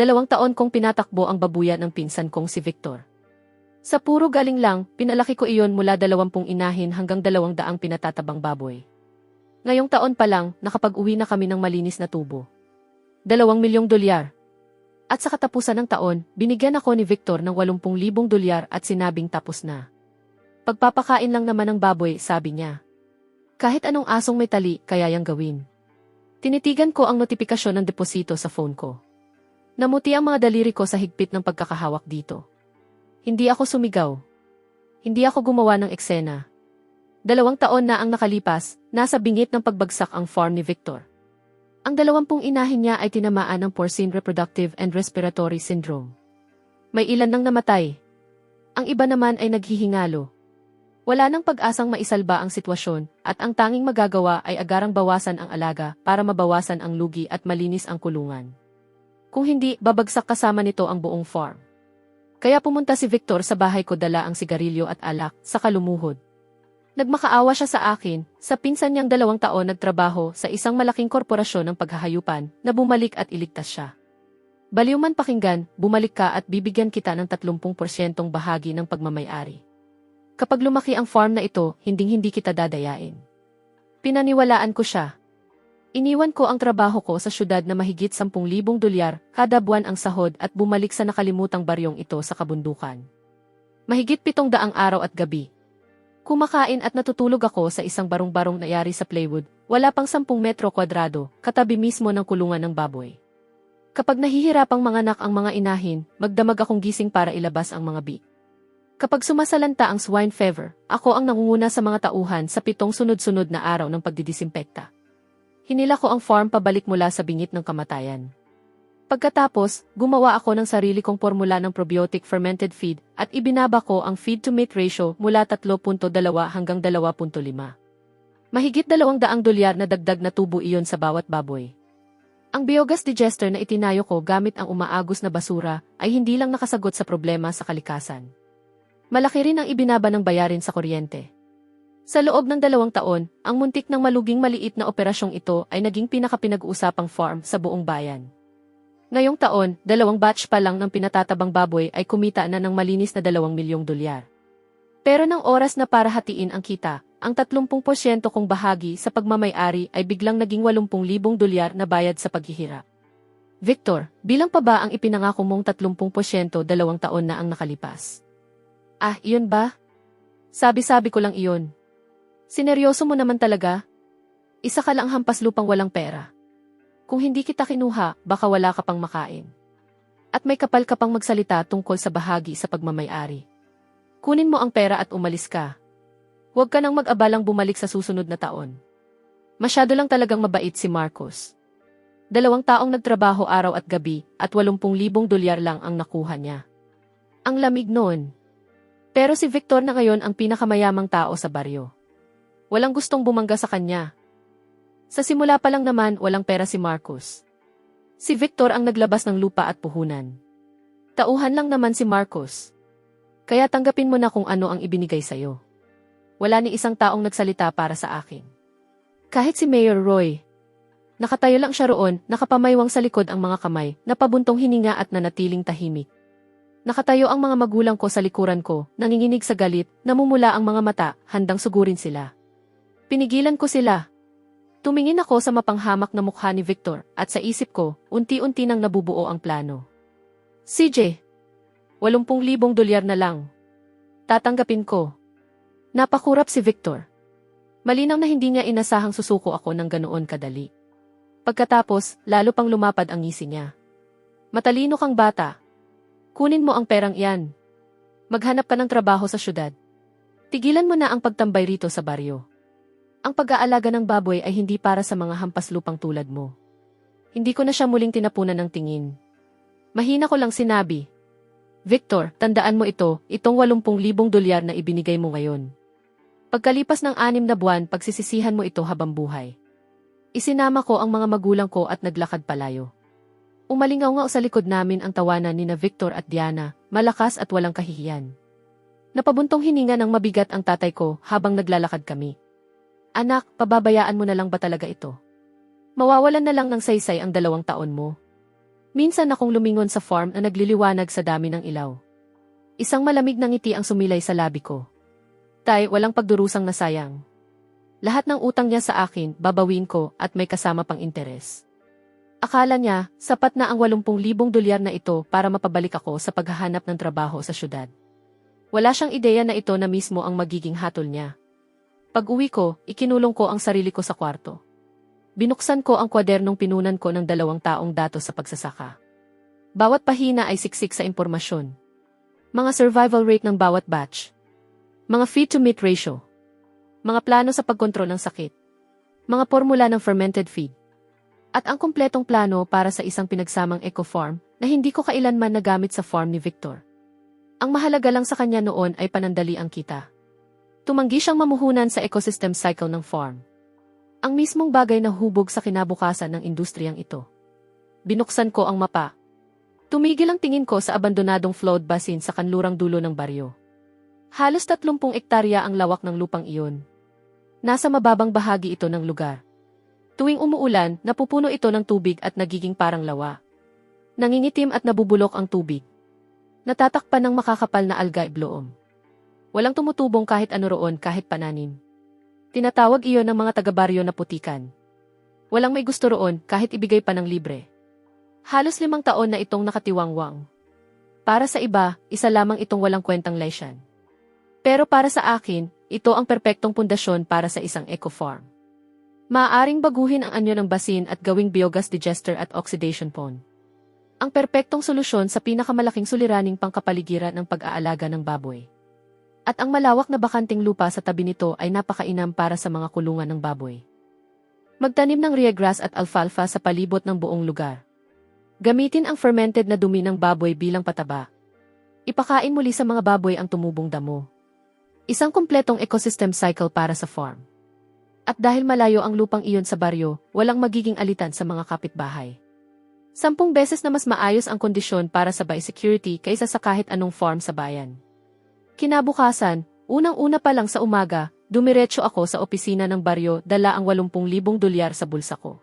2 taon kong pinatakbo ang babuyan ng pinsan kong si Victor. Sa puro galing lang, pinalaki ko iyon mula 20 inahin hanggang 200 pinatatabang baboy. Ngayong taon pa lang, nakapag-uwi na kami ng malinis na tubo. 2 milyong dolyar. At sa katapusan ng taon, binigyan ako ni Victor ng 80,000 dolyar at sinabing tapos na. Pagpapakain lang naman ng baboy, sabi niya. Kahit anong asong may tali, kaya yang gawin. Tinitigan ko ang notifikasyon ng deposito sa phone ko. Namuti ang mga daliri ko sa higpit ng pagkakahawak dito. Hindi ako sumigaw. Hindi ako gumawa ng eksena. 2 taon na ang nakalipas, nasa bingit ng pagbagsak ang farm ni Victor. Ang 20 inahin niya ay tinamaan ng porcine reproductive and respiratory syndrome. May ilan nang namatay. Ang iba naman ay naghihingalo. Wala nang pag-asang maisalba ang sitwasyon at ang tanging magagawa ay agarang bawasan ang alaga para mabawasan ang lugi at malinis ang kulungan. Kung hindi, babagsak kasama nito ang buong farm. Kaya pumunta si Victor sa bahay ko, dala ang sigarilyo at alak, saka lumuhod. Nagmakaawa siya sa akin, sa pinsan niyang 2 taon nagtrabaho sa isang malaking korporasyon ng paghahayupan na bumalik at iligtas siya. Baliw man pakinggan, bumalik ka at bibigyan kita ng 30% bahagi ng pagmamay-ari. Kapag lumaki ang farm na ito, hinding-hindi kita dadayain. Pinaniwalaan ko siya. Iniwan ko ang trabaho ko sa syudad na mahigit 10,000 dolyar kada buwan ang sahod at bumalik sa nakalimutang baryong ito sa kabundukan. Mahigit 700 araw at gabi. Kumakain at natutulog ako sa isang barong-barong na yari sa plywood, wala pang 10 metro kwadrado, katabi mismo ng kulungan ng baboy. Kapag nahihirapang manganak ang mga inahin, magdamag akong gising para ilabas ang mga bi. Kapag sumasalanta ang swine fever, ako ang nangunguna sa mga tauhan sa 7 sunod-sunod na araw ng pagdidisimpekta. Hinila ko ang farm pabalik mula sa bingit ng kamatayan. Pagkatapos, gumawa ako ng sarili kong formula ng probiotic fermented feed at ibinaba ko ang feed-to-meat ratio mula 3.2 hanggang 2.5. Mahigit 200 dolyar na dagdag na tubo iyon sa bawat baboy. Ang biogas digester na itinayo ko gamit ang umaagos na basura ay hindi lang nakasagot sa problema sa kalikasan. Malaki rin ang ibinaba ng bayarin sa kuryente. Sa loob ng 2 taon, ang muntik ng maluging maliit na operasyong ito ay naging pinakapinag-uusapang farm sa buong bayan. Ngayong taon, 2 batch pa lang ng pinatatabang baboy ay kumita na ng malinis na 2 milyong dolyar. Pero ng oras na para hatiin ang kita, ang 30% kong bahagi sa pagmamay-ari ay biglang naging 80,000 dolyar na bayad sa paghihirap. Victor, bilang pa ba ang ipinangako mong 30% 2 taon na ang nakalipas? Ah, iyon ba? Sabi-sabi ko lang iyon. Sineryoso mo naman talaga? Isa ka lang hampas lupang walang pera. Kung hindi kita kinuha, baka wala ka pang makain. At may kapal ka pang magsalita tungkol sa bahagi sa pagmamay-ari. Kunin mo ang pera at umalis ka. Huwag ka nang mag-abalang bumalik sa susunod na taon. Masyado lang talagang mabait si Marcos. 2 taong nagtrabaho araw at gabi at 80,000 dolyar lang ang nakuha niya. Ang lamig noon. Pero si Victor na ngayon ang pinakamayamang tao sa baryo. Walang gustong bumangga sa kanya. Sa simula pa lang naman, walang pera si Marcos. Si Victor ang naglabas ng lupa at puhunan. Tauhan lang naman si Marcos. Kaya tanggapin mo na kung ano ang ibinigay sa'yo. Wala ni isang taong nagsalita para sa akin. Kahit si Mayor Roy. Nakatayo lang siya roon, nakapamaywang sa likod ang mga kamay, napabuntong hininga at nanatiling tahimik. Nakatayo ang mga magulang ko sa likuran ko, nanginginig sa galit, namumula ang mga mata, handang sugurin sila. Pinigilan ko sila. Tumingin ako sa mapanghamak na mukha ni Victor, at sa isip ko, unti-unti nang nabubuo ang plano. CJ, 80,000 dolyar na lang. Tatanggapin ko. Napakurap si Victor. Malinaw na hindi niya inasahang susuko ako ng ganoon kadali. Pagkatapos, lalo pang lumapad ang ngisi niya. Matalino kang bata. Kunin mo ang perang iyan. Maghanap ka ng trabaho sa syudad. Tigilan mo na ang pagtambay rito sa baryo. Ang pag-aalaga ng baboy ay hindi para sa mga hampas lupang tulad mo. Hindi ko na siya muling tinapunan ng tingin. Mahina ko lang sinabi, Victor, tandaan mo itong 80,000 dolyar na ibinigay mo ngayon. Pagkalipas ng 6 na buwan, pagsisisihan mo ito habang buhay. Isinama ko ang mga magulang ko at naglakad palayo. Umalingaw-ngaw sa likod namin ang tawanan ni na Victor at Diana, malakas at walang kahihiyan. Napabuntong hininga ng mabigat ang tatay ko habang naglalakad kami. Anak, pababayaan mo na lang ba talaga ito? Mawawalan na lang ng saysay ang 2 taon mo. Minsan akong lumingon sa farm na nagliliwanag sa dami ng ilaw. Isang malamig na ngiti ang sumilay sa labi ko. Tay, walang pagdurusang nasayang. Lahat ng utang niya sa akin, babawin ko at may kasama pang interes. Akala niya, sapat na ang 80,000 dolyar na ito para mapabalik ako sa paghahanap ng trabaho sa syudad. Wala siyang ideya na ito na mismo ang magiging hatol niya. Pag-uwi ko, ikinulong ko ang sarili ko sa kwarto. Binuksan ko ang kwadernong pinunan ko ng 2 taong datos sa pagsasaka. Bawat pahina ay siksik sa impormasyon. Mga survival rate ng bawat batch. Mga feed-to-meat ratio. Mga plano sa pagkontrol ng sakit. Mga formula ng fermented feed. At ang kumpletong plano para sa isang pinagsamang eco-farm na hindi ko kailanman nagamit sa farm ni Victor. Ang mahalaga lang sa kanya noon ay panandali ang kita. Tumanggi siyang mamuhunan sa ecosystem cycle ng farm. Ang mismong bagay na hubog sa kinabukasan ng industriyang ito. Binuksan ko ang mapa. Tumigil ang tingin ko sa abandonadong flood basin sa kanlurang dulo ng baryo. Halos 30 ektarya ang lawak ng lupang iyon. Nasa mababang bahagi ito ng lugar. Tuwing umuulan, napupuno ito ng tubig at nagiging parang lawa. Nangingitim at nabubulok ang tubig. Natatakpan ng makakapal na algae bloom. Walang tumutubong kahit ano roon kahit pananim. Tinatawag iyon ng mga taga-baryo na putikan. Walang may gusto roon kahit ibigay pa ng libre. Halos 5 taon na itong nakatiwangwang. Para sa iba, isa lamang itong walang kwentang laysyan. Pero para sa akin, ito ang perpektong pundasyon para sa isang eco-farm. Maaaring baguhin ang anyo ng basin at gawing biogas digester at oxidation pond. Ang perpektong solusyon sa pinakamalaking suliraning pangkapaligiran ng pag-aalaga ng baboy. At ang malawak na bakanting lupa sa tabi nito ay napakainam para sa mga kulungan ng baboy. Magtanim ng ryegrass at alfalfa sa palibot ng buong lugar. Gamitin ang fermented na dumi ng baboy bilang pataba. Ipakain muli sa mga baboy ang tumubong damo. Isang kumpletong ecosystem cycle para sa farm. At dahil malayo ang lupang iyon sa baryo, walang magiging alitan sa mga kapitbahay. 10 beses na mas maayos ang kondisyon para sa biosecurity kaysa sa kahit anong farm sa bayan. Kinabukasan, unang-una pa lang sa umaga, dumiretso ako sa opisina ng baryo dala ang 80,000 dolyar sa bulsa ko.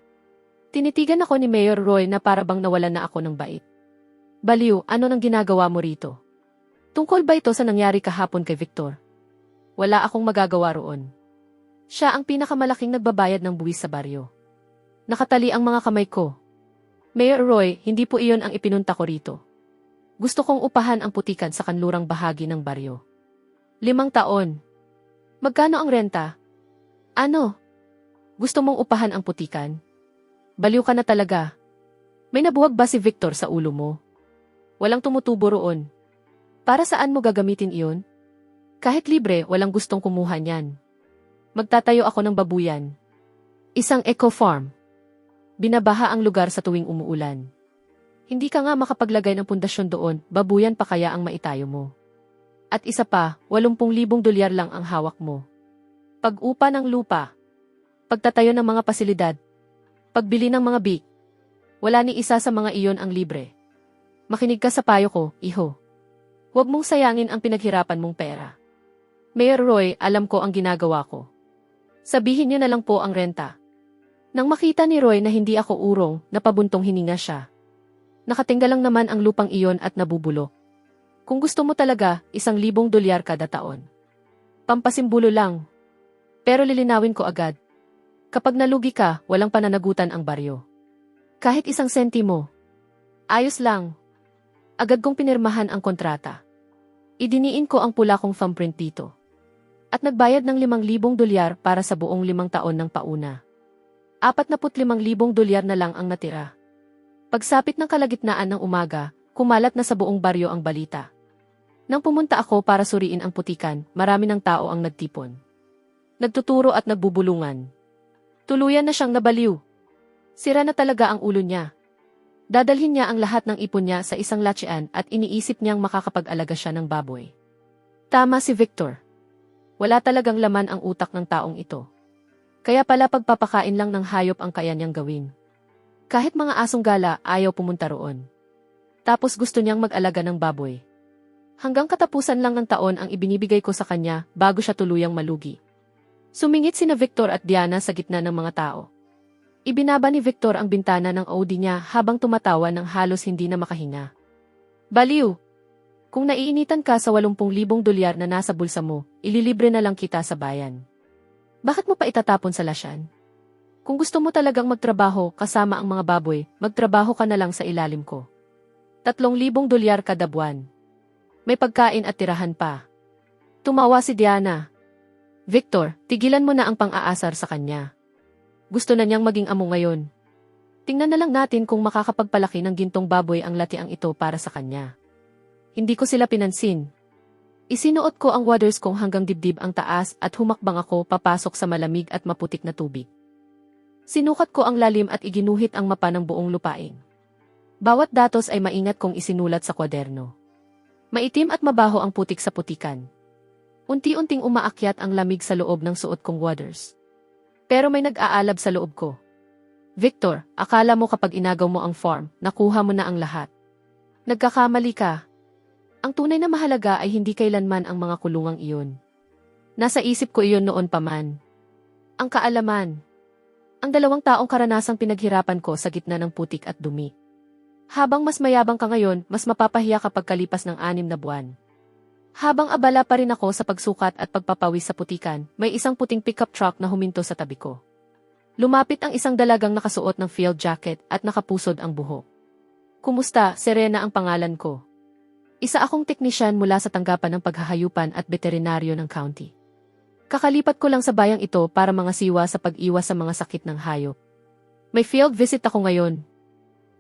Tinitigan ako ni Mayor Roy na parabang nawalan na ako ng bait. Baliw, ano nang ginagawa mo rito? Tungkol ba ito sa nangyari kahapon kay Victor? Wala akong magagawa roon. Siya ang pinakamalaking nagbabayad ng buwis sa baryo. Nakatali ang mga kamay ko. Mayor Roy, hindi po iyon ang ipinunta ko rito. Gusto kong upahan ang putikan sa kanlurang bahagi ng baryo. 5 taon. Magkano ang renta? Ano? Gusto mong upahan ang putikan? Baliw ka na talaga. May nabuwag ba si Victor sa ulo mo? Walang tumutubo roon. Para saan mo gagamitin iyon? Kahit libre, walang gustong kumuha niyan. Magtatayo ako ng babuyan. Isang eco-farm. Binabaha ang lugar sa tuwing umuulan. Hindi ka nga makapaglagay ng pundasyon doon, babuyan pa kaya ang maitayo mo. At isa pa, 80,000 dolyar lang ang hawak mo. Pag-upa ng lupa. Pagtatayo ng mga pasilidad. Pagbili ng mga bik. Wala ni isa sa mga iyon ang libre. Makinig ka sa payo ko, iho. Huwag mong sayangin ang pinaghirapan mong pera. Mayor Roy, alam ko ang ginagawa ko. Sabihin niyo na lang po ang renta. Nang makita ni Roy na hindi ako urong, napabuntong hininga siya. Nakatingga lang naman ang lupang iyon at nabubulok. Kung gusto mo talaga, 1,000 dolyar kada taon. Pampasimbulo lang. Pero lilinawin ko agad. Kapag nalugi ka, walang pananagutan ang baryo. Kahit 1 sentimo. Ayos lang. Agad kong pinirmahan ang kontrata. Idiniin ko ang pula kong thumbprint dito. At nagbayad ng 5,000 dolyar para sa buong 5 taon ng pauna. 45,000 dolyar na lang ang natira. Pagsapit ng kalagitnaan ng umaga, kumalat na sa buong baryo ang balita. Nang pumunta ako para suriin ang putikan, marami ng tao ang nagtipon. Nagtuturo at nagbubulungan. Tuluyan na siyang nabaliw. Sira na talaga ang ulo niya. Dadalhin niya ang lahat ng ipon niya sa isang latsyaan at iniisip niyang makakapag-alaga siya ng baboy. Tama si Victor. Wala talagang laman ang utak ng taong ito. Kaya pala pagpapakain lang ng hayop ang kaya niyang gawin. Kahit mga asong gala, ayaw pumunta roon. Tapos gusto niyang mag-alaga ng baboy. Hanggang katapusan lang ng taon ang ibinibigay ko sa kanya bago siya tuluyang malugi. Sumingit sina Victor at Diana sa gitna ng mga tao. Ibinaba ni Victor ang bintana ng Audi niya habang tumatawa ng halos hindi na makahinga. Baliw! Kung naiinitan ka sa 80,000 dolyar na nasa bulsa mo, ililibre na lang kita sa bayan. Bakit mo pa itatapon sa lasyan? Kung gusto mo talagang magtrabaho kasama ang mga baboy, magtrabaho ka na lang sa ilalim ko. 3,000 dolyar kada buwan. May pagkain at tirahan pa. Tumawa si Diana. Victor, tigilan mo na ang pang-aasar sa kanya. Gusto na niyang maging amo ngayon. Tingnan na lang natin kung makakapagpalaki ng gintong baboy ang latiang ito para sa kanya. Hindi ko sila pinansin. Isinuot ko ang waders kong hanggang dibdib ang taas at humakbang ako papasok sa malamig at maputik na tubig. Sinukat ko ang lalim at iginuhit ang mapa ng buong lupain. Bawat datos ay maingat kong isinulat sa kwaderno. Maitim at mabaho ang putik sa putikan. Unti-unting umaakyat ang lamig sa loob ng suot kong waders. Pero may nag-aalab sa loob ko. Victor, akala mo kapag inagaw mo ang farm, nakuha mo na ang lahat. Nagkakamali ka. Ang tunay na mahalaga ay hindi kailanman ang mga kulungang iyon. Nasa isip ko iyon noon pa man. Ang kaalaman. Ang 2 taong karanasang pinaghirapan ko sa gitna ng putik at dumi. Habang mas mayabang ka ngayon, mas mapapahiya kapag kalipas ng 6 na buwan. Habang abala pa rin ako sa pagsukat at pagpapawis sa putikan, may isang puting pickup truck na huminto sa tabi ko. Lumapit ang isang dalagang nakasuot ng field jacket at nakapusod ang buhok. Kumusta, Serena ang pangalan ko. Isa akong teknisyan mula sa tanggapan ng paghahayupan at veterinaryo ng county. Kakalipat ko lang sa bayang ito para mga siwa sa pag-iwas sa mga sakit ng hayop. May field visit ako ngayon.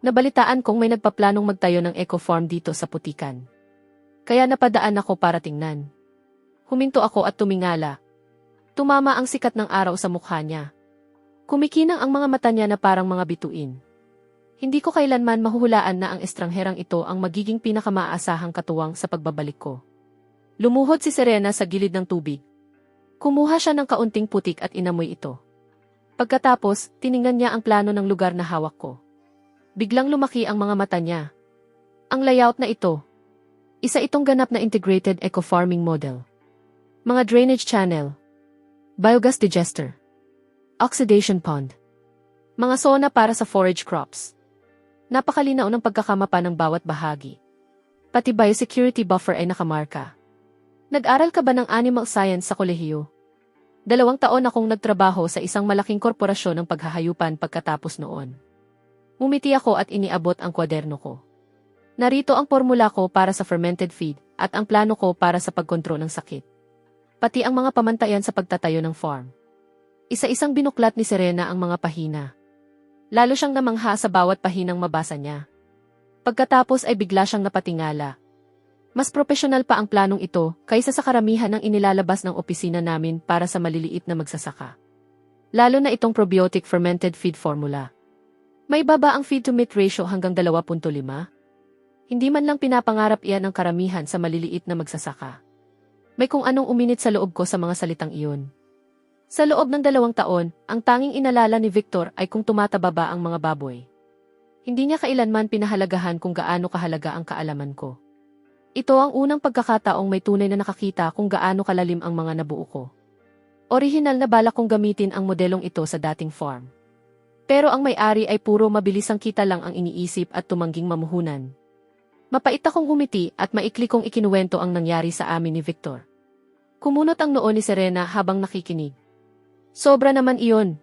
Nabalitaan kong may nagpaplanong magtayo ng eco farm dito sa putikan. Kaya napadaan ako para tingnan. Huminto ako at tumingala. Tumama ang sikat ng araw sa mukha niya. Kumikinang ang mga mata niya na parang mga bituin. Hindi ko kailanman mahuhulaan na ang estrangherang ito ang magiging pinakamaasahang katuwang sa pagbabalik ko. Lumuhod si Serena sa gilid ng tubig. Kumuha siya ng kaunting putik at inamoy ito. Pagkatapos, tiningnan niya ang plano ng lugar na hawak ko. Biglang lumaki ang mga mata niya. Ang layout na ito. Isa itong ganap na integrated eco-farming model. Mga drainage channel, biogas digester, oxidation pond, mga zona para sa forage crops. Napakalinaw ng pagkakamapa ng bawat bahagi. Pati biosecurity buffer ay nakamarka. Nag-aral ka ba ng animal science sa kolehiyo? 2 taon akong nagtrabaho sa isang malaking korporasyon ng paghahayupan pagkatapos noon. Umiti ako at iniabot ang kwaderno ko. Narito ang formula ko para sa fermented feed at ang plano ko para sa pagkontrol ng sakit. Pati ang mga pamantayan sa pagtatayo ng farm. Isa-isang binuklat ni Serena ang mga pahina. Lalo siyang namangha sa bawat pahinang mabasa niya. Pagkatapos ay bigla siyang napatingala. Mas profesional pa ang planong ito kaysa sa karamihan ng inilalabas ng opisina namin para sa maliliit na magsasaka. Lalo na itong probiotic fermented feed formula. May baba ang feed-to-meat ratio hanggang 2.5. Hindi man lang pinapangarap iyan ng karamihan sa maliliit na magsasaka. May kung anong uminit sa loob ko sa mga salitang iyon. Sa loob ng 2 taon, ang tanging inalala ni Victor ay kung tumataba ba ang mga baboy. Hindi niya kailanman pinahalagahan kung gaano kahalaga ang kaalaman ko. Ito ang unang pagkakataong may tunay na nakakita kung gaano kalalim ang mga nabuo ko. Orihinal na balak kong gamitin ang modelong ito sa dating farm. Pero ang may-ari ay puro mabilisang kita lang ang iniisip at tumangging mamuhunan. Mapait akong umiti at maikli kong ikinuwento ang nangyari sa amin ni Victor. Kumunot ang noo ni Serena habang nakikinig. Sobra naman iyon.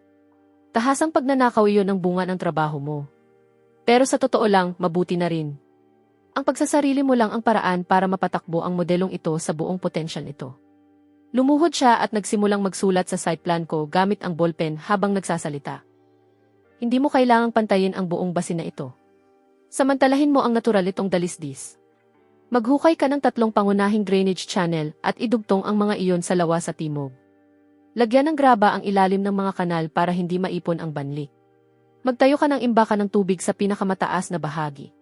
Tahasang pagnanakaw iyon ng bunga ng trabaho mo. Pero sa totoo lang, mabuti na rin. Ang pagsasarili mo lang ang paraan para mapatakbo ang modelong ito sa buong potensyal nito. Lumuhod siya at nagsimulang magsulat sa site plan ko gamit ang ballpen habang nagsasalita. Hindi mo kailangang pantayin ang buong basin na ito. Samantalahin mo ang natural itong dalisdis. Maghukay ka ng 3 pangunahing drainage channel at idugtong ang mga iyon sa lawa sa timog. Lagyan ng graba ang ilalim ng mga kanal para hindi maipon ang banlik. Magtayo ka ng imbakan ng tubig sa pinakamataas na bahagi.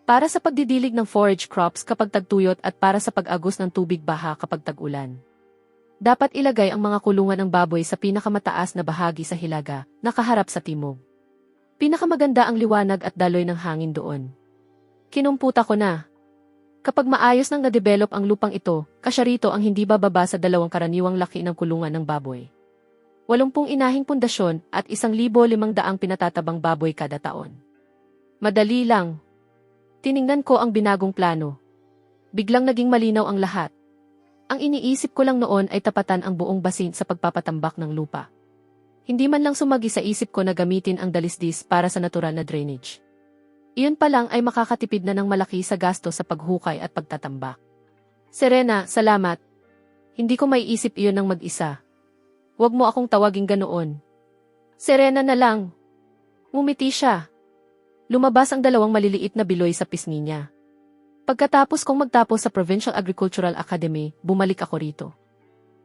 Para sa pagdidilig ng forage crops kapag tagtuyot at para sa pag-agos ng tubig baha kapag tag-ulan. Dapat ilagay ang mga kulungan ng baboy sa pinakamataas na bahagi sa hilaga, nakaharap sa timog. Pinakamaganda ang liwanag at daloy ng hangin doon. Kinumputa ko na. Kapag maayos nang na-develop ang lupang ito, kasya rito ang hindi bababa sa 2 karaniwang laki ng kulungan ng baboy. 80 inahing pundasyon at 1,500 pinatatabang baboy kada taon. Madali lang. Tiningnan ko ang binagong plano. Biglang naging malinaw ang lahat. Ang iniisip ko lang noon ay tapatan ang buong basin sa pagpapatambak ng lupa. Hindi man lang sumagi sa isip ko na gamitin ang dalisdis para sa natural na drainage. Iyon pa lang ay makakatipid na ng malaki sa gasto sa paghukay at pagtatambak. Serena, salamat. Hindi ko maiisip iyon ng mag-isa. Huwag mo akong tawaging ganoon. Serena na lang. Ngumiti siya. Lumabas ang 2 maliliit na biloy sa pisngi niya. Pagkatapos kong magtapos sa Provincial Agricultural Academy, bumalik ako rito.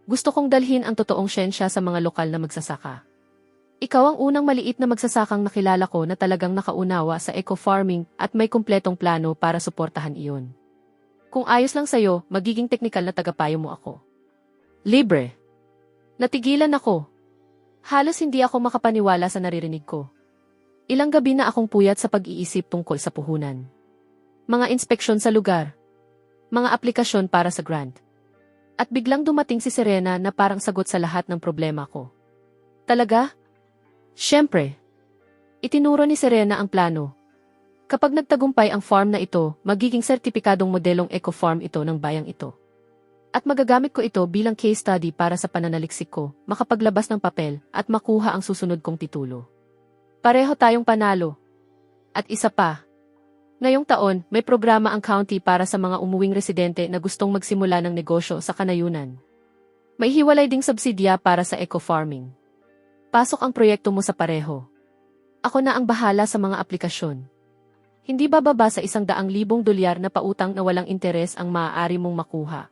Gusto kong dalhin ang totoong siyensya sa mga lokal na magsasaka. Ikaw ang unang maliit na magsasakang nakilala ko na talagang nakaunawa sa eco-farming at may kumpletong plano para suportahan iyon. Kung ayos lang sa'yo, magiging teknikal na tagapayo mo ako. Libre. Natigilan ako. Halos hindi ako makapaniwala sa naririnig ko. Ilang gabi na akong puyat sa pag-iisip tungkol sa puhunan. Mga inspeksyon sa lugar. Mga aplikasyon para sa grant. At biglang dumating si Serena na parang sagot sa lahat ng problema ko. Talaga? Siyempre. Itinuro ni Serena ang plano. Kapag nagtagumpay ang farm na ito, magiging sertipikadong modelong eco-farm ito ng bayang ito. At magagamit ko ito bilang case study para sa pananaliksik ko, makapaglabas ng papel, at makuha ang susunod kong titulo. Pareho tayong panalo. At isa pa. Ngayong taon, may programa ang county para sa mga umuwing residente na gustong magsimula ng negosyo sa kanayunan. May hiwalay ding subsidya para sa eco-farming. Pasok ang proyekto mo sa pareho. Ako na ang bahala sa mga aplikasyon. Hindi bababa sa $100,000 na pautang na walang interes ang maaari mong makuha.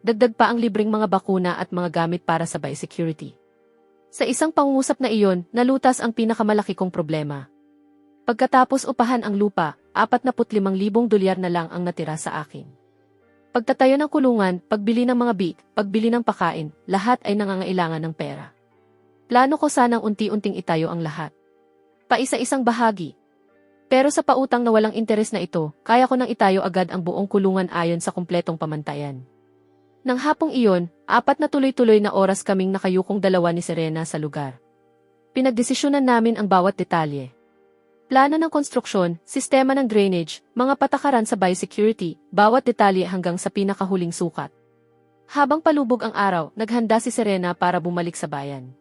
Dagdag pa ang libreng mga bakuna at mga gamit para sa biosecurity. Sa isang pangungusap na iyon, nalutas ang pinakamalaki kong problema. Pagkatapos upahan ang lupa, $45,000 na lang ang natira sa akin. Pagtatayo ng kulungan, pagbili ng mga bit, pagbili ng pakain, lahat ay nangangailangan ng pera. Plano ko sanang unti-unting itayo ang lahat. Paisa-isang bahagi. Pero sa pautang na walang interes na ito, kaya ko nang itayo agad ang buong kulungan ayon sa kumpletong pamantayan. Nang hapong iyon, 4 na tuloy-tuloy na oras kaming nakayukong 2 ni Serena sa lugar. Pinagdesisyonan namin ang bawat detalye. Plano ng konstruksyon, sistema ng drainage, mga patakaran sa biosecurity, bawat detalye hanggang sa pinakahuling sukat. Habang palubog ang araw, naghanda si Serena para bumalik sa bayan.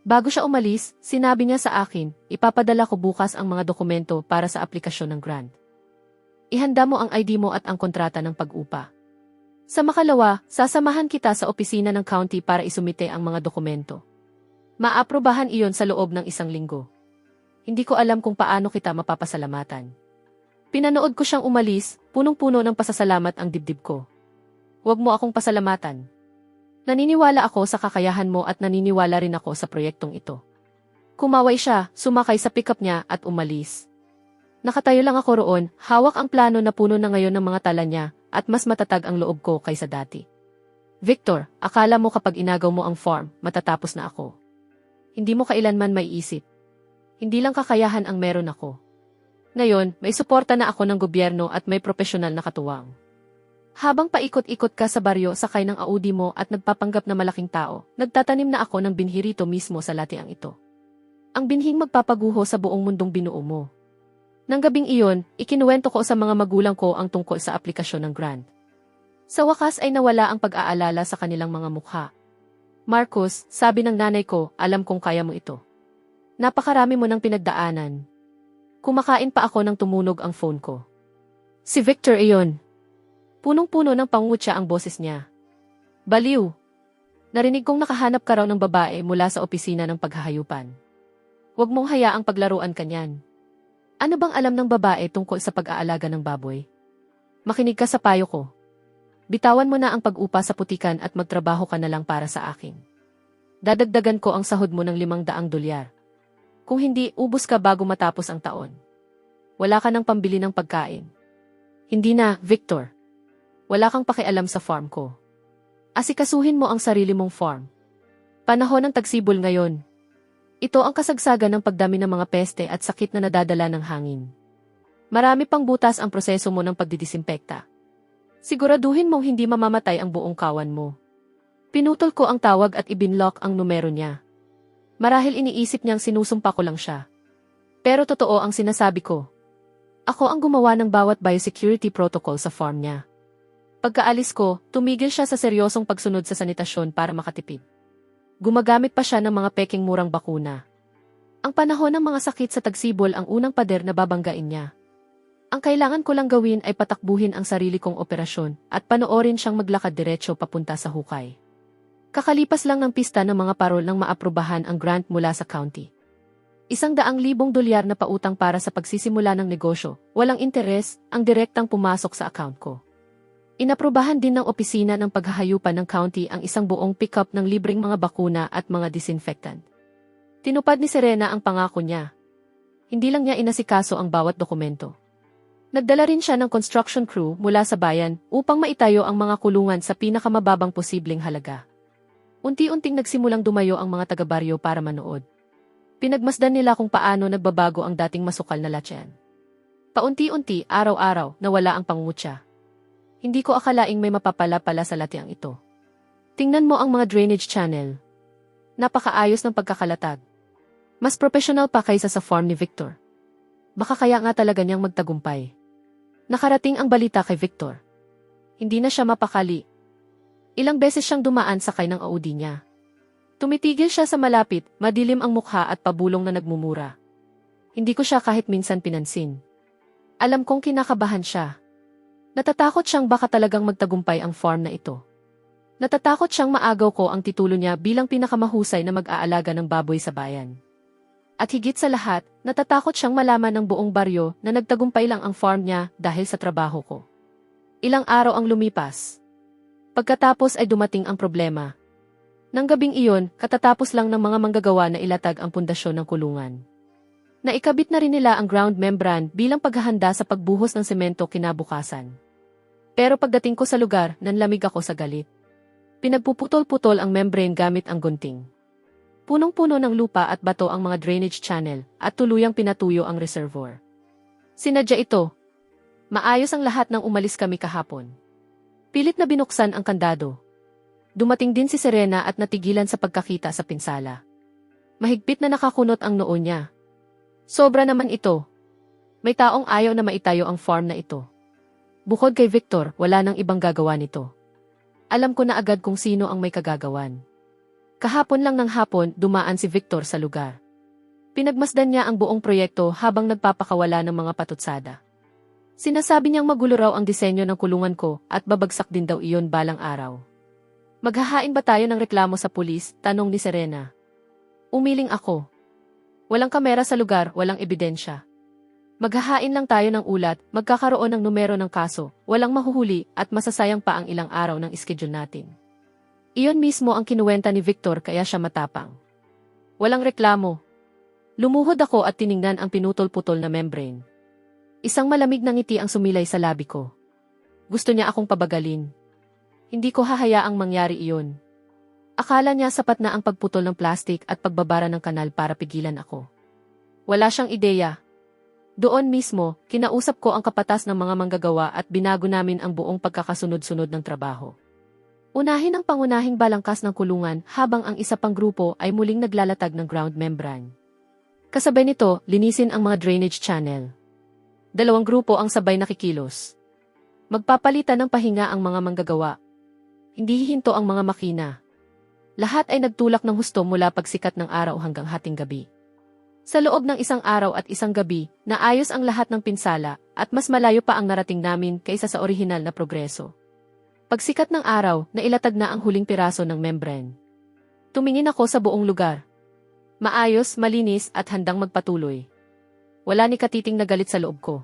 Bago siya umalis, sinabi niya sa akin, ipapadala ko bukas ang mga dokumento para sa aplikasyon ng grant. Ihanda mo ang ID mo at ang kontrata ng pag-upa. Sa makalawa, sasamahan kita sa opisina ng county para isumite ang mga dokumento. Maaprobahan iyon sa loob ng 1 linggo. Hindi ko alam kung paano kita mapapasalamatan. Pinanood ko siyang umalis, punong-puno ng pasasalamat ang dibdib ko. Huwag mo akong pasalamatan. Naniniwala ako sa kakayahan mo at naniniwala rin ako sa proyektong ito. Kumaway siya, sumakay sa pickup niya at umalis. Nakatayo lang ako roon, hawak ang plano na puno na ngayon ng mga tala niya, at mas matatag ang loob ko kaysa dati. Victor, akala mo kapag inagaw mo ang farm, matatapos na ako. Hindi mo kailanman maiisip. Hindi lang kakayahan ang meron ako. Ngayon, may suporta na ako ng gobyerno at may profesional na katuwang. Habang paikot-ikot ka sa baryo sakay ng Audi mo at nagpapanggap na malaking tao, nagtatanim na ako ng binhi rito mismo sa latiang ito. Ang binhing magpapaguho sa buong mundong binuo mo. Nang gabing iyon, ikinuwento ko sa mga magulang ko ang tungkol sa aplikasyon ng grant. Sa wakas ay nawala ang pag-aalala sa kanilang mga mukha. Marcos, sabi ng nanay ko, alam kong kaya mo ito. Napakarami mo ng pinagdaanan. Kumakain pa ako nang tumunog ang phone ko. Si Victor iyon. Punong-puno ng pangungutya ang boses niya. Baliw. Narinig kong nakahanap ka raw ng babae mula sa opisina ng paghahayupan. Huwag mong hayaang paglaruan ka niyan. Ano bang alam ng babae tungkol sa pag-aalaga ng baboy? Makinig ka sa payo ko. Bitawan mo na ang pag-upa sa putikan at magtrabaho ka na lang para sa akin. Dadagdagan ko ang sahod mo ng $500. Kung hindi, ubos ka bago matapos ang taon. Wala ka ng pambili ng pagkain. Hindi na, Victor. Wala kang pakialam sa farm ko. Asikasuhin mo ang sarili mong farm. Panahon ng tagsibol ngayon. Ito ang kasagsagan ng pagdami ng mga peste at sakit na nadadala ng hangin. Marami pang butas ang proseso mo ng pagdidisimpekta. Siguraduhin mong hindi mamamatay ang buong kawan mo. Pinutol ko ang tawag at ibinlock ang numero niya. Marahil iniisip niyang sinusumpa ko lang siya. Pero totoo ang sinasabi ko. Ako ang gumawa ng bawat biosecurity protocol sa farm niya. Pagkaalis ko, tumigil siya sa seryosong pagsunod sa sanitasyon para makatipid. Gumagamit pa siya ng mga peking murang bakuna. Ang panahon ng mga sakit sa tagsibol ang unang pader na babanggain niya. Ang kailangan ko lang gawin ay patakbuhin ang sarili kong operasyon at panoorin siyang maglakad diretsyo papunta sa hukay. Kakalipas lang ng pista ng mga parol nang maaprubahan ang grant mula sa county. $100,000 na pautang para sa pagsisimula ng negosyo, walang interes, ang direktang pumasok sa account ko. Inaprubahan din ng opisina ng paghahayupan ng county ang isang buong pickup ng libreng mga bakuna at mga disinfectant. Tinupad ni Serena ang pangako niya. Hindi lang niya inasikaso ang bawat dokumento. Nagdala rin siya ng construction crew mula sa bayan upang maitayo ang mga kulungan sa pinakamababang posibleng halaga. Unti-unting nagsimulang dumayo ang mga taga-baryo para manood. Pinagmasdan nila kung paano nagbabago ang dating masukal na latyan. Paunti-unti, araw-araw, nawala ang pangungutya. Hindi ko akalaing may mapapala pala sa latiang ito. Tingnan mo ang mga drainage channel. Napakaayos ng pagkakalatag. Mas professional pa kaysa sa farm ni Victor. Baka kaya nga talaga niyang magtagumpay. Nakarating ang balita kay Victor. Hindi na siya mapakali. Ilang beses siyang dumaan sakay ng Audi niya. Tumitigil siya sa malapit, madilim ang mukha at pabulong na nagmumura. Hindi ko siya kahit minsan pinansin. Alam kong kinakabahan siya. Natatakot siyang baka talagang magtagumpay ang farm na ito. Natatakot siyang maagaw ko ang titulo niya bilang pinakamahusay na mag-aalaga ng baboy sa bayan. At higit sa lahat, natatakot siyang malaman ng buong baryo na nagtagumpay lang ang farm niya dahil sa trabaho ko. Ilang araw ang lumipas. Pagkatapos ay dumating ang problema. Nang gabing iyon, katatapos lang ng mga manggagawa na ilatag ang pundasyon ng kulungan. Naikabit na rin nila ang ground membrane bilang paghahanda sa pagbuhos ng semento kinabukasan. Pero pagdating ko sa lugar, nanlamig ako sa galit. Pinagpuputol-putol ang membrane gamit ang gunting. Punong-puno ng lupa at bato ang mga drainage channel at tuluyang pinatuyo ang reservoir. Sinadya ito. Maayos ang lahat nang umalis kami kahapon. Pilit na binuksan ang kandado. Dumating din si Serena at natigilan sa pagkakita sa pinsala. Mahigpit na nakakunot ang noo niya. Sobra naman ito. May taong ayaw na maitayo ang farm na ito. Bukod kay Victor, wala nang ibang gagawa nito. Alam ko na agad kung sino ang may kagagawan. Kahapon lang ng hapon, dumaan si Victor sa lugar. Pinagmasdan niya ang buong proyekto habang nagpapakawala ng mga patutsada. Sinasabi niyang magulo raw ang disenyo ng kulungan ko at babagsak din daw iyon balang araw. Maghahain ba tayo ng reklamo sa pulis? Tanong ni Serena. Umiling ako. Walang kamera sa lugar, walang ebidensya. Maghahain lang tayo ng ulat, magkakaroon ng numero ng kaso, walang mahuhuli at masasayang pa ang ilang araw ng schedule natin. Iyon mismo ang kinuwenta ni Victor kaya siya matapang. Walang reklamo. Lumuhod ako at tiningnan ang pinutol-putol na membrane. Isang malamig na ngiti ang sumilay sa labi ko. Gusto niya akong pabagalin. Hindi ko hahayaang mangyari iyon. Akala niya sapat na ang pagputol ng plastik at pagbabara ng kanal para pigilan ako. Wala siyang ideya. Doon mismo, kinausap ko ang kapatas ng mga manggagawa at binago namin ang buong pagkakasunod-sunod ng trabaho. Unahin ang pangunahing balangkas ng kulungan habang ang isa pang grupo ay muling naglalatag ng ground membrane. Kasabay nito, linisin ang mga drainage channel. 2 grupo ang sabay nakikilos. Magpapalitan ng pahinga ang mga manggagawa. Hindi hihinto ang mga makina. Lahat ay nagtulak ng husto mula pagsikat ng araw hanggang hating gabi. Sa loob ng isang araw at isang gabi, naayos ang lahat ng pinsala at mas malayo pa ang narating namin kaysa sa orihinal na progreso. Pagsikat ng araw, nailatag na ang huling piraso ng membrane. Tumingin ako sa buong lugar. Maayos, malinis at handang magpatuloy. Wala ni katiting na galit sa loob ko.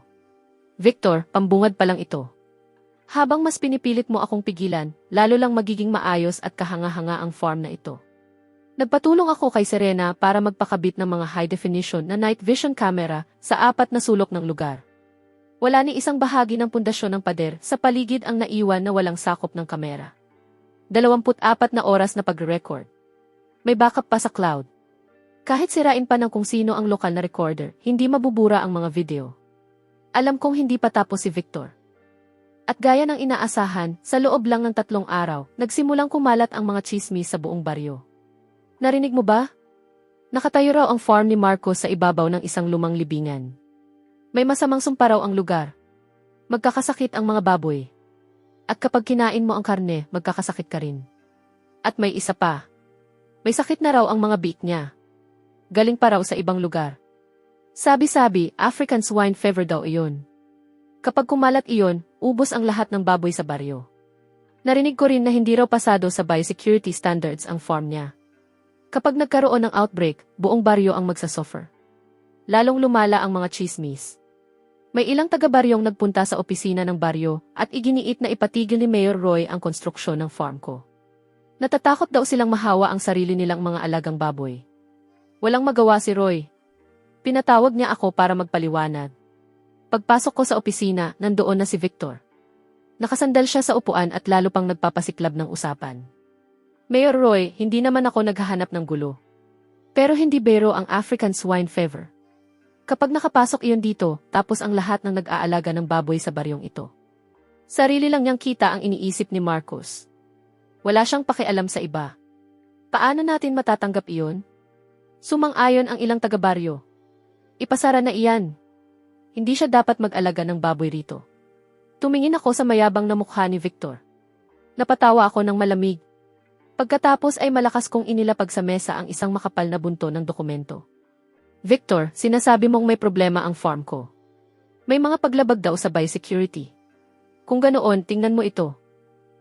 Victor, pambungad pa lang ito. Habang mas pinipilit mo akong pigilan, lalo lang magiging maayos at kahanga-hanga ang farm na ito. Nagpatulong ako kay Serena para magpakabit ng mga high-definition na night vision camera sa 4 na sulok ng lugar. Wala ni isang bahagi ng pundasyon ng pader sa paligid ang naiwan na walang sakop ng kamera. 24 na oras na pagre-record. May backup pa sa cloud. Kahit sirain pa ng kung sino ang lokal na recorder, hindi mabubura ang mga video. Alam kong hindi pa tapos si Victor. At gaya ng inaasahan, sa loob lang ng 3 araw, nagsimulang kumalat ang mga tsismis sa buong baryo. Narinig mo ba? Nakatayo raw ang farm ni Marcos sa ibabaw ng isang lumang libingan. May masamang sumpa raw ang lugar. Magkakasakit ang mga baboy. At kapag kinain mo ang karne, magkakasakit ka rin. At may isa pa. May sakit na raw ang mga biik niya. Galing pa raw sa ibang lugar. Sabi-sabi, African swine fever daw iyon. Kapag kumalat iyon, ubos ang lahat ng baboy sa baryo. Narinig ko rin na hindi raw pasado sa biosecurity standards ang farm niya. Kapag nagkaroon ng outbreak, buong baryo ang magsasuffer. Lalong lumala ang mga chismis. May ilang taga-baryong nagpunta sa opisina ng baryo at iginiit na ipatigil ni Mayor Roy ang konstruksyon ng farm ko. Natatakot daw silang mahawa ang sarili nilang mga alagang baboy. Walang magawa si Roy. Pinatawag niya ako para magpaliwanag. Pagpasok ko sa opisina, nandoon na si Victor. Nakasandal siya sa upuan at lalo pang nagpapasiklab ng usapan. Mayor Roy, hindi naman ako naghahanap ng gulo. Pero hindi biro ang African swine fever. Kapag nakapasok iyon dito, tapos ang lahat ng nag-aalaga ng baboy sa baryong ito. Sarili lang niyang kita ang iniisip ni Marcos. Wala siyang pakialam sa iba. Paano natin matatanggap iyon? Sumang-ayon ang ilang taga-baryo. Ipasara na iyan. Hindi siya dapat mag-alaga ng baboy rito. Tumingin ako sa mayabang na mukha ni Victor. Napatawa ako ng malamig. Pagkatapos ay malakas kong inilapag sa mesa ang isang makapal na bunto ng dokumento. Victor, sinasabi mong may problema ang farm ko. May mga paglabag daw sa biosecurity. Kung ganoon, tingnan mo ito.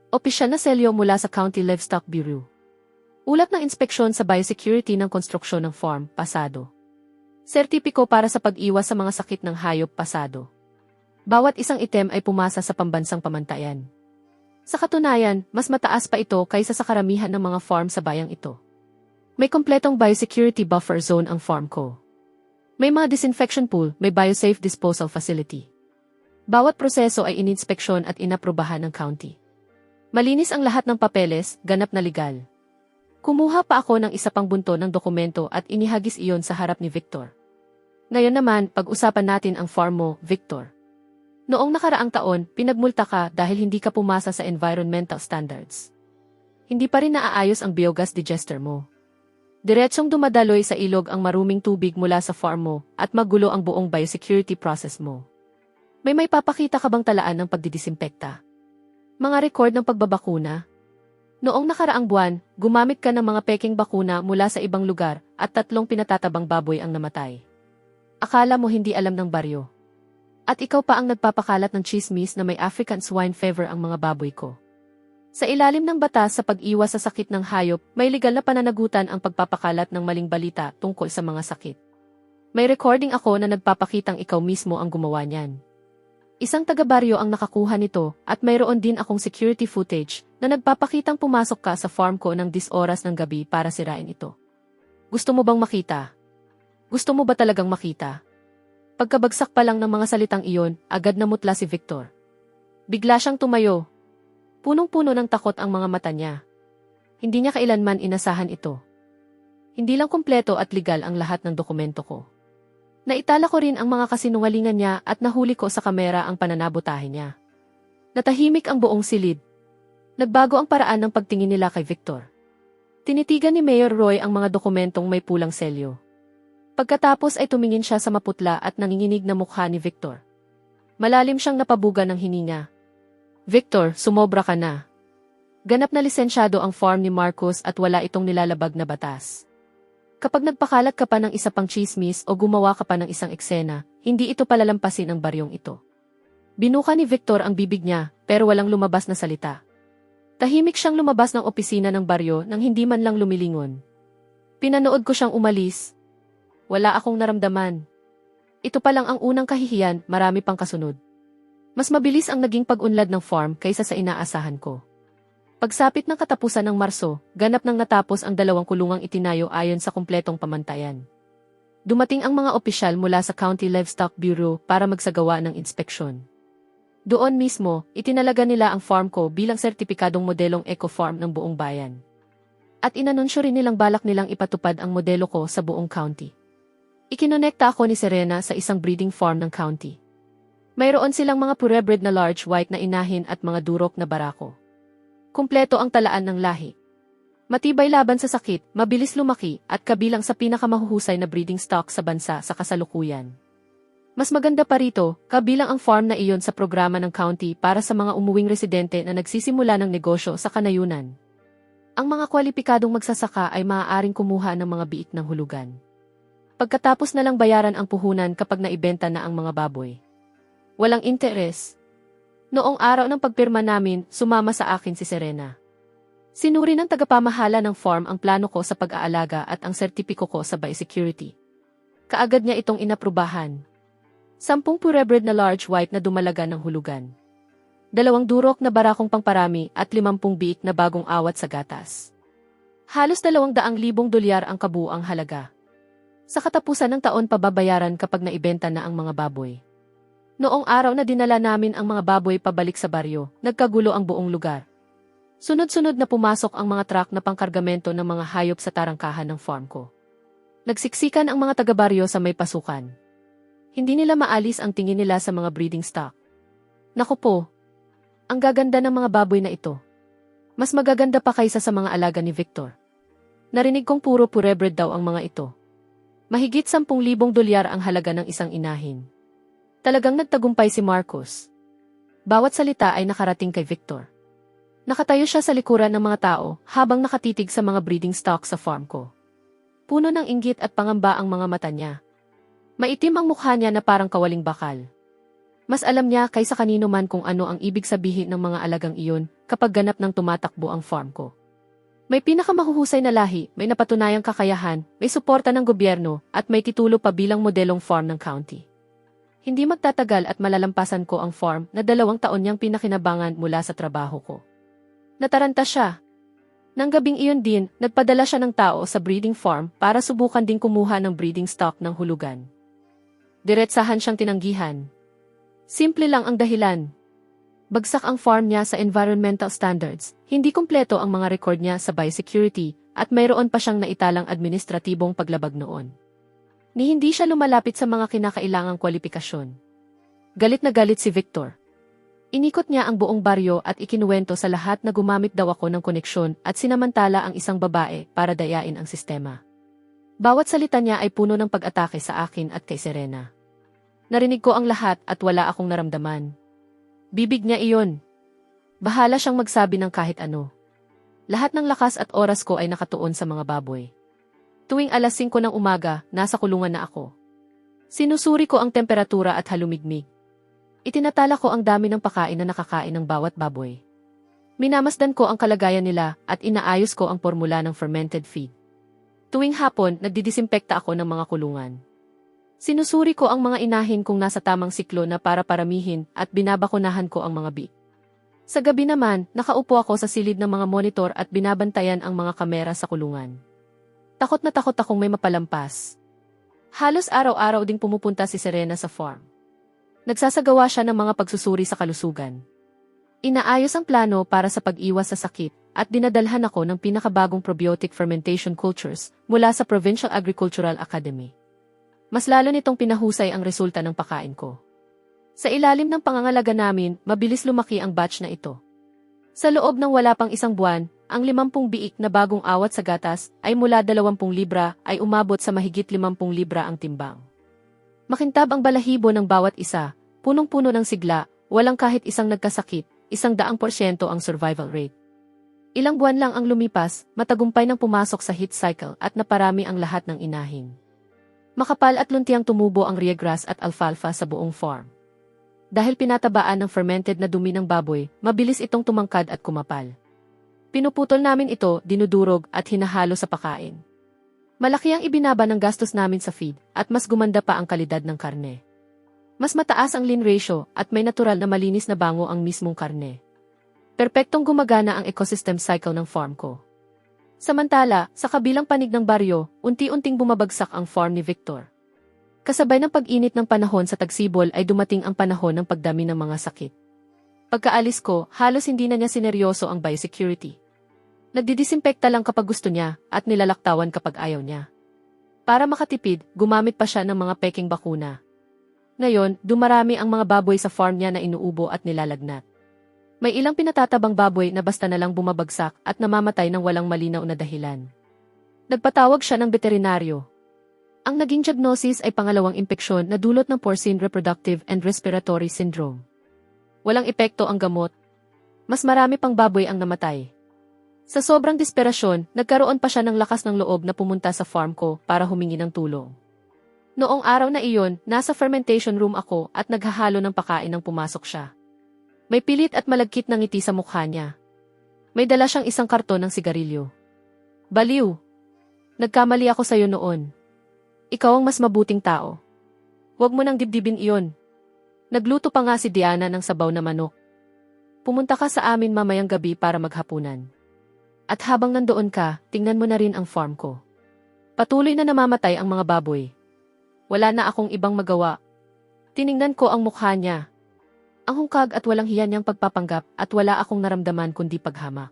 Opisyal na selyo mula sa County Livestock Bureau. Ulat ng inspeksyon sa biosecurity ng konstruksyon ng farm, pasado. Sertipiko para sa pag-iwas sa mga sakit ng hayop, pasado. Bawat isang item ay pumasa sa pambansang pamantayan. Sa katunayan, mas mataas pa ito kaysa sa karamihan ng mga farm sa bayang ito. May kompletong biosecurity buffer zone ang farm ko. May mga disinfection pool, may biosafe disposal facility. Bawat proseso ay ininspeksyon at inaprubahan ng county. Malinis ang lahat ng papeles, ganap na legal. Kumuha pa ako ng isa pang bunto ng dokumento at inihagis iyon sa harap ni Victor. Ngayon naman, pag-usapan natin ang farm mo, Victor. Noong nakaraang taon, pinagmulta ka dahil hindi ka pumasa sa environmental standards. Hindi pa rin naaayos ang biogas digester mo. Diretsong dumadaloy sa ilog ang maruming tubig mula sa farm mo at magulo ang buong biosecurity process mo. May papakita ka bang talaan ng pagdidisinfekta? Mga record ng pagbabakuna? Noong nakaraang buwan, gumamit ka ng mga peking bakuna mula sa ibang lugar at 3 pinatatabang baboy ang namatay. Akala mo hindi alam ng baryo. At ikaw pa ang nagpapakalat ng chismis na may African swine fever ang mga baboy ko. Sa ilalim ng batas sa pag-iwas sa sakit ng hayop, may legal na pananagutan ang pagpapakalat ng maling balita tungkol sa mga sakit. May recording ako na nagpapakitang ikaw mismo ang gumawa niyan. Isang taga-baryo ang nakakuha nito at mayroon din akong security footage na nagpapakitang pumasok ka sa farm ko ng 10 oras ng gabi para sirain ito. Gusto mo bang makita? Gusto mo ba talagang makita? Pagkabagsak pa lang ng mga salitang iyon, agad namutla si Victor. Bigla siyang tumayo. Punong-puno ng takot ang mga mata niya. Hindi niya kailanman inasahan ito. Hindi lang kumpleto at legal ang lahat ng dokumento ko. Naitala ko rin ang mga kasinungalingan niya at nahuli ko sa kamera ang pananabotahe niya. Natahimik ang buong silid. Nagbago ang paraan ng pagtingin nila kay Victor. Tinitigan ni Mayor Roy ang mga dokumentong may pulang selyo. Pagkatapos ay tumingin siya sa maputla at nanginginig na mukha ni Victor. Malalim siyang napabuga ng hininga. Victor, sumobra ka na. Ganap na lisensyado ang farm ni Marcos at wala itong nilalabag na batas. Kapag nagpakalat ka pa ng isa pang chismis o gumawa ka pa ng isang eksena, hindi ito palalampasin ang baryong ito. Binuka ni Victor ang bibig niya, pero walang lumabas na salita. Tahimik siyang lumabas ng opisina ng baryo nang hindi man lang lumilingon. Pinanood ko siyang umalis. Wala akong naramdaman. Ito pa lang ang unang kahihiyan, marami pang kasunod. Mas mabilis ang naging pag-unlad ng farm kaysa sa inaasahan ko. Pagsapit ng katapusan ng Marso, ganap nang natapos ang 2 kulungang itinayo ayon sa kumpletong pamantayan. Dumating ang mga opisyal mula sa County Livestock Bureau para magsagawa ng inspeksyon. Doon mismo, itinalaga nila ang farm ko bilang sertipikadong modelong eco-farm ng buong bayan. At inanunsyo rin nilang balak nilang ipatupad ang modelo ko sa buong county. Ikinonekta ako ni Serena sa isang breeding farm ng county. Mayroon silang mga purebred na large white na inahin at mga durok na barako. Kumpleto ang talaan ng lahi. Matibay laban sa sakit, mabilis lumaki, at kabilang sa pinakamahuhusay na breeding stock sa bansa sa kasalukuyan. Mas maganda pa rito, kabilang ang farm na iyon sa programa ng county para sa mga umuwing residente na nagsisimula ng negosyo sa kanayunan. Ang mga kwalipikadong magsasaka ay maaaring kumuha ng mga biik ng hulugan. Pagkatapos na lang bayaran ang puhunan kapag naibenta na ang mga baboy. Walang interes. Noong araw ng pagpirma namin, sumama sa akin si Serena. Sinuri ng tagapamahala ng farm ang plano ko sa pag-aalaga at ang sertipiko ko sa biosecurity. Kaagad niya itong inaprubahan. 10 purebred na large white na dumalaga ng hulugan. 2 durok na barakong pangparami at 50 biik na bagong awat sa gatas. Halos 200,000 dolyar ang kabuuang halaga. Sa katapusan ng taon pababayaran kapag naibenta na ang mga baboy. Noong araw na dinala namin ang mga baboy pabalik sa baryo, nagkagulo ang buong lugar. Sunod-sunod na pumasok ang mga truck na pangkargamento ng mga hayop sa tarangkahan ng farm ko. Nagsiksikan ang mga taga-baryo sa may pasukan. Hindi nila maalis ang tingin nila sa mga breeding stock. Naku po, ang gaganda ng mga baboy na ito. Mas magaganda pa kaysa sa mga alaga ni Victor. Narinig kong puro purebred daw ang mga ito. Mahigit 10,000 dolyar ang halaga ng isang inahin. Talagang nagtagumpay si Marcos. Bawat salita ay nakarating kay Victor. Nakatayo siya sa likuran ng mga tao habang nakatitig sa mga breeding stock sa farm ko. Puno ng inggit at pangamba ang mga mata niya. Maitim ang mukha niya na parang kawaling bakal. Mas alam niya kaysa kanino man kung ano ang ibig sabihin ng mga alagang iyon kapag ganap ng tumatakbo ang farm ko. May pinakamahuhusay na lahi, may napatunayang kakayahan, may suporta ng gobyerno, at may titulo pa bilang modelong farm ng county. Hindi magtatagal at malalampasan ko ang farm na 2 taon niyang pinakinabangan mula sa trabaho ko. Nataranta siya. Nang gabing iyon din, nagpadala siya ng tao sa breeding farm para subukan ding kumuha ng breeding stock ng hulugan. Diretsahan siyang tinanggihan. Simple lang ang dahilan. Bagsak ang farm niya sa environmental standards, hindi kumpleto ang mga record niya sa biosecurity, at mayroon pa siyang naitalang administratibong paglabag noon. Ni hindi siya lumalapit sa mga kinakailangang kwalifikasyon. Galit na galit si Victor. Inikot niya ang buong baryo at ikinuwento sa lahat na gumamit daw ako ng koneksyon at sinamantala ang isang babae para dayain ang sistema. Bawat salita niya ay puno ng pag-atake sa akin at kay Serena. Narinig ko ang lahat at wala akong naramdaman. Bibig niya iyon. Bahala siyang magsabi ng kahit ano. Lahat ng lakas at oras ko ay nakatuon sa mga baboy. Tuwing alas 5 ng umaga, nasa kulungan na ako. Sinusuri ko ang temperatura at halumigmig. Itinatala ko ang dami ng pakain na nakakain ng bawat baboy. Minamasdan ko ang kalagayan nila at inaayos ko ang formula ng fermented feed. Tuwing hapon, nagdidisinpekta ako ng mga kulungan. Sinusuri ko ang mga inahin kung nasa tamang siklo na para paramihin at binabakunahan ko ang mga biik. Sa gabi naman, nakaupo ako sa silid ng mga monitor at binabantayan ang mga kamera sa kulungan. Takot na takot akong may mapalampas. Halos araw-araw ding pumupunta si Serena sa farm. Nagsasagawa siya ng mga pagsusuri sa kalusugan. Inaayos ang plano para sa pag-iwas sa sakit at dinadalhan ako ng pinakabagong probiotic fermentation cultures mula sa Provincial Agricultural Academy. Mas lalo nitong pinahusay ang resulta ng pakain ko. Sa ilalim ng pangangalaga namin, mabilis lumaki ang batch na ito. Sa loob ng wala pang 1 buwan, ang 50 biik na bagong awat sa gatas ay mula 20 libra ay umabot sa mahigit 50 libra ang timbang. Makintab ang balahibo ng bawat isa, punong-puno ng sigla, walang kahit isang nagkasakit, 100% ang survival rate. Ilang buwan lang ang lumipas, matagumpay nang pumasok sa heat cycle at naparami ang lahat ng inahin. Makapal at luntiang tumubo ang ryegrass at alfalfa sa buong farm. Dahil pinatabaan ng fermented na dumi ng baboy, mabilis itong tumangkad at kumapal. Pinuputol namin ito, dinudurog at hinahalo sa pakain. Malaki ang ibinaba ng gastos namin sa feed at mas gumanda pa ang kalidad ng karne. Mas mataas ang lean ratio at may natural na malinis na bango ang mismong karne. Perpektong gumagana ang ecosystem cycle ng farm ko. Samantala, sa kabilang panig ng baryo, unti-unting bumabagsak ang farm ni Victor. Kasabay ng pag-init ng panahon sa tagsibol ay dumating ang panahon ng pagdami ng mga sakit. Pagkaalis ko, halos hindi na niya sineryoso ang biosecurity. Nagdidisinpekta lang kapag gusto niya at nilalaktawan kapag ayaw niya. Para makatipid, gumamit pa siya ng mga peking bakuna. Ngayon, dumarami ang mga baboy sa farm niya na inuubo at nilalagnat. May ilang pinatatabang baboy na basta na lang bumabagsak at namamatay ng walang malinaw na dahilan. Nagpatawag siya ng veterinaryo. Ang naging diagnosis ay pangalawang impeksyon na dulot ng porcine reproductive and respiratory syndrome. Walang epekto ang gamot. Mas marami pang baboy ang namatay. Sa sobrang desperasyon, nagkaroon pa siya ng lakas ng loob na pumunta sa farm ko para humingi ng tulong. Noong araw na iyon, nasa fermentation room ako at naghahalo ng pakain nang pumasok siya. May pilit at malagkit na ngiti sa mukha niya. May dala siyang isang karton ng sigarilyo. Baliw! Nagkamali ako sa'yo noon. Ikaw ang mas mabuting tao. Huwag mo nang dibdibin iyon. Nagluto pa nga si Diana ng sabaw na manok. Pumunta ka sa amin mamayang gabi para maghapunan. At habang nandoon ka, tingnan mo na rin ang farm ko. Patuloy na namamatay ang mga baboy. Wala na akong ibang magawa. Tiningnan ko ang mukha niya. Ang hungkag at walang hiya niyang pagpapanggap at wala akong naramdaman kundi paghamak.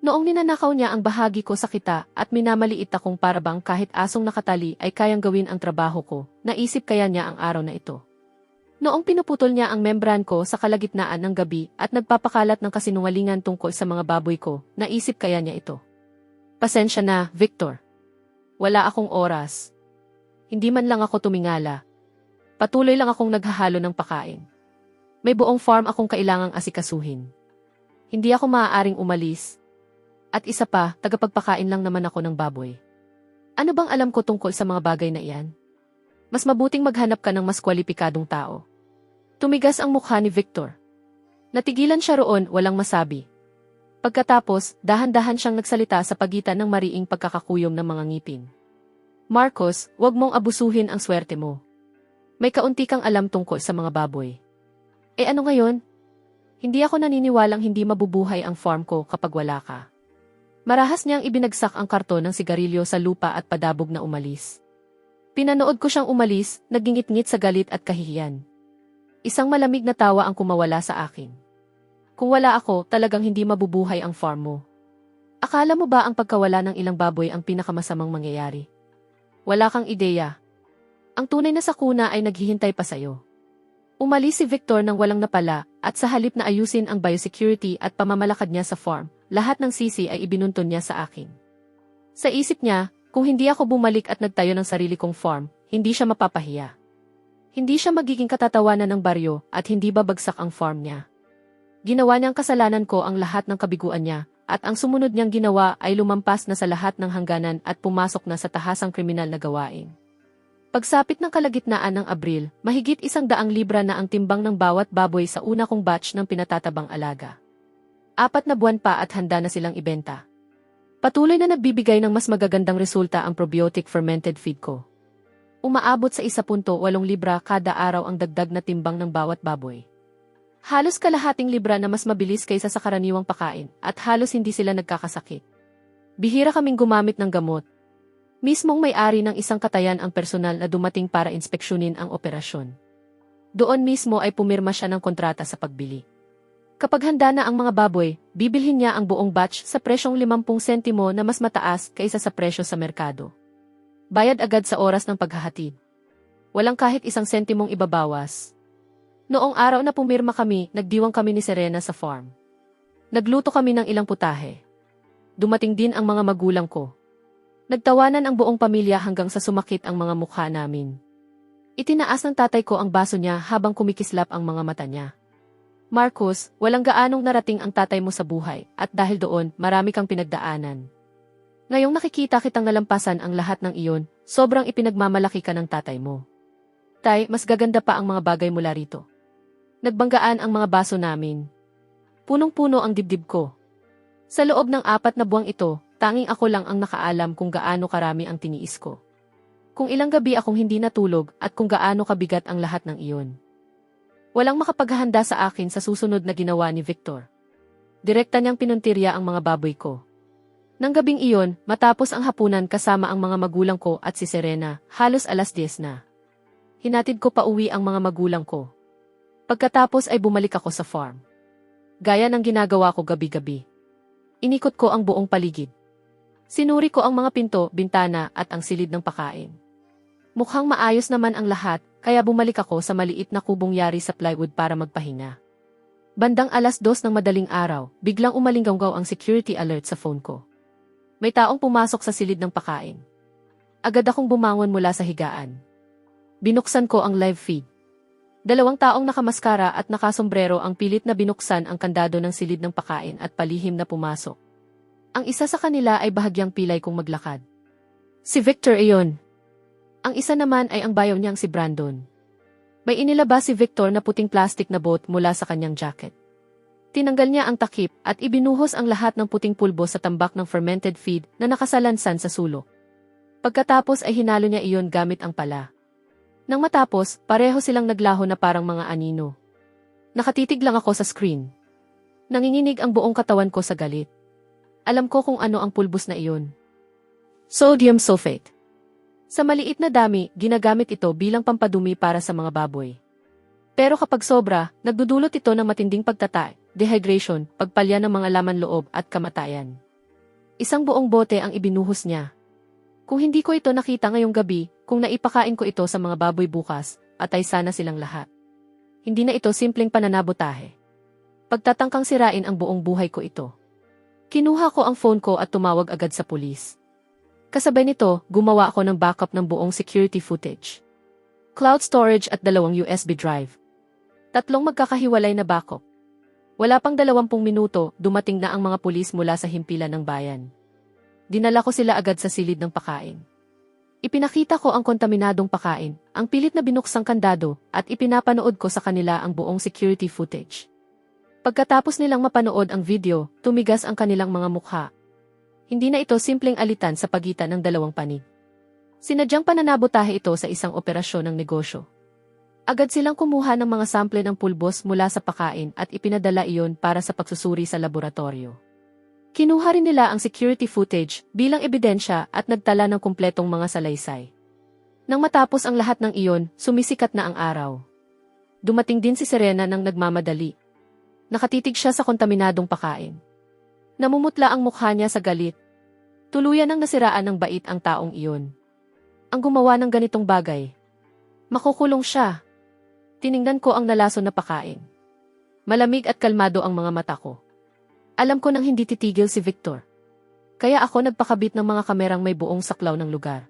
Noong ninanakaw niya ang bahagi ko sa kita at minamaliit akong parabang kahit asong nakatali ay kayang gawin ang trabaho ko, naisip kaya niya ang araw na ito. Noong pinuputol niya ang membran ko sa kalagitnaan ng gabi at nagpapakalat ng kasinungalingan tungkol sa mga baboy ko, naisip kaya niya ito. Pasensya na, Victor. Wala akong oras. Hindi man lang ako tumingala. Patuloy lang akong naghahalo ng pakain. May buong farm akong kailangang asikasuhin. Hindi ako maaaring umalis. At isa pa, tagapagpakain lang naman ako ng baboy. Ano bang alam ko tungkol sa mga bagay na iyan? Mas mabuting maghanap ka ng mas kwalipikadong tao. Tumigas ang mukha ni Victor. Natigilan siya roon, walang masabi. Pagkatapos, dahan-dahan siyang nagsalita sa pagitan ng mariing pagkakakuyom ng mga ngipin. Marcos, huwag mong abusuhin ang swerte mo. May kaunti kang alam tungkol sa mga baboy. Ano ngayon? Hindi ako naniniwalang hindi mabubuhay ang farm ko kapag wala ka. Marahas niyang ibinagsak ang karton ng sigarilyo sa lupa at padabog na umalis. Pinanood ko siyang umalis, nagingit-ngit sa galit at kahihiyan. Isang malamig na tawa ang kumawala sa akin. Kung wala ako, talagang hindi mabubuhay ang farm mo. Akala mo ba ang pagkawala ng ilang baboy ang pinakamasamang mangyayari? Wala kang ideya. Ang tunay na sakuna ay naghihintay pa sa'yo. Umalis si Victor nang walang napala at sa halip na ayusin ang biosecurity at pamamalakad niya sa farm, lahat ng sisi ay ibinunton niya sa akin. Sa isip niya, kung hindi ako bumalik at nagtayo ng sarili kong farm, hindi siya mapapahiya. Hindi siya magiging katatawanan ng baryo at hindi babagsak ang farm niya. Ginawa niyang kasalanan ko ang lahat ng kabiguan niya at ang sumunod niyang ginawa ay lumampas na sa lahat ng hangganan at pumasok na sa tahasang kriminal na gawain. Pagsapit ng kalagitnaan ng Abril, mahigit 100 libra na ang timbang ng bawat baboy sa una kong batch ng pinatatabang alaga. 4 na buwan pa at handa na silang ibenta. Patuloy na nagbibigay ng mas magagandang resulta ang probiotic fermented feed ko. Umaabot sa 1.8 libra kada araw ang dagdag na timbang ng bawat baboy. Halos kalahating libra na mas mabilis kaysa sa karaniwang pakain at halos hindi sila nagkakasakit. Bihira kaming gumamit ng gamot. Mismong may-ari ng isang katayan ang personal na dumating para inspeksyonin ang operasyon. Doon mismo ay pumirma siya ng kontrata sa pagbili. Kapag handa na ang mga baboy, bibilhin niya ang buong batch sa presyong 50 sentimo na mas mataas kaysa sa presyo sa merkado. Bayad agad sa oras ng paghahatid. Walang kahit 1 sentimong ibabawas. Noong araw na pumirma kami, nagdiwang kami ni Serena sa farm. Nagluto kami ng ilang putahe. Dumating din ang mga magulang ko. Nagtawanan ang buong pamilya hanggang sa sumakit ang mga mukha namin. Itinaas ng tatay ko ang baso niya habang kumikislap ang mga mata niya. Marcos, walang gaanong narating ang tatay mo sa buhay at dahil doon, marami kang pinagdaanan. Ngayong nakikita kitang nalampasan ang lahat ng iyon, sobrang ipinagmamalaki ka ng tatay mo. Tay, mas gaganda pa ang mga bagay mula rito. Nagbanggaan ang mga baso namin. Punong-puno ang dibdib ko. Sa loob ng 4 na buwang ito, tanging ako lang ang nakaalam kung gaano karami ang tiniis ko. Kung ilang gabi akong hindi natulog at kung gaano kabigat ang lahat ng iyon. Walang makapaghahanda sa akin sa susunod na ginawa ni Victor. Direkta niyang pinuntirya ang mga baboy ko. Nang gabing iyon, matapos ang hapunan kasama ang mga magulang ko at si Serena, halos 10:00 na. Hinatid ko pa uwi ang mga magulang ko. Pagkatapos ay bumalik ako sa farm. Gaya ng ginagawa ko gabi-gabi. Inikot ko ang buong paligid. Sinuri ko ang mga pinto, bintana at ang silid ng pakain. Mukhang maayos naman ang lahat, kaya bumalik ako sa maliit na kubong yari sa plywood para magpahinga. Bandang 2:00 ng madaling araw, biglang umalinggaw ang security alert sa phone ko. May taong pumasok sa silid ng pakain. Agad akong bumangon mula sa higaan. Binuksan ko ang live feed. 2 taong nakamaskara at nakasombrero ang pilit na binuksan ang kandado ng silid ng pakain at palihim na pumasok. Ang isa sa kanila ay bahagyang pilay kong maglakad. Si Victor iyon. Ang isa naman ay ang bayaw niyang si Brandon. May inilabas si Victor na puting plastic na boat mula sa kanyang jacket. Tinanggal niya ang takip at ibinuhos ang lahat ng puting pulbo sa tambak ng fermented feed na nakasalansan sa sulok. Pagkatapos ay hinalo niya iyon gamit ang pala. Nang matapos, pareho silang naglaho na parang mga anino. Nakatitig lang ako sa screen. Nanginginig ang buong katawan ko sa galit. Alam ko kung ano ang pulbos na iyon. Sodium sulfate. Sa maliit na dami, ginagamit ito bilang pampadumi para sa mga baboy. Pero kapag sobra, nagdudulot ito ng matinding pagtatay, dehydration, pagpalya ng mga laman loob at kamatayan. Isang buong bote ang ibinuhos niya. Kung hindi ko ito nakita ngayong gabi, kung naipakain ko ito sa mga baboy bukas, patay sana silang lahat. Hindi na ito simpleng pananabotahe. Pagtatangkang sirain ang buong buhay ko ito. Kinuha ko ang phone ko at tumawag agad sa pulis. Kasabay nito, gumawa ako ng backup ng buong security footage. Cloud storage at 2 USB drive. 3 magkakahiwalay na backup. Wala pang 20 minuto, dumating na ang mga pulis mula sa himpilan ng bayan. Dinala ko sila agad sa silid ng pakain. Ipinakita ko ang kontaminadong pakain, ang pilit na binuksang kandado, at ipinapanood ko sa kanila ang buong security footage. Pagkatapos nilang mapanood ang video, tumigas ang kanilang mga mukha. Hindi na ito simpleng alitan sa pagitan ng 2 panig. Sinadyang pananabotahe ito sa isang operasyon ng negosyo. Agad silang kumuha ng mga sample ng pulbos mula sa pakain at ipinadala iyon para sa pagsusuri sa laboratorio. Kinuha rin nila ang security footage bilang ebidensya at nagtala ng kumpletong mga salaysay. Nang matapos ang lahat ng iyon, sumisikat na ang araw. Dumating din si Serena nang nagmamadali. Nakatitig siya sa kontaminadong pakain. Namumutla ang mukha niya sa galit. Tuluyan nang nasiraan ng bait ang taong iyon. Ang gumawa ng ganitong bagay. Makukulong siya. Tiningnan ko ang nalason na pakain. Malamig at kalmado ang mga mata ko. Alam ko nang hindi titigil si Victor. Kaya ako nagpakabit ng mga kamerang may buong saklaw ng lugar.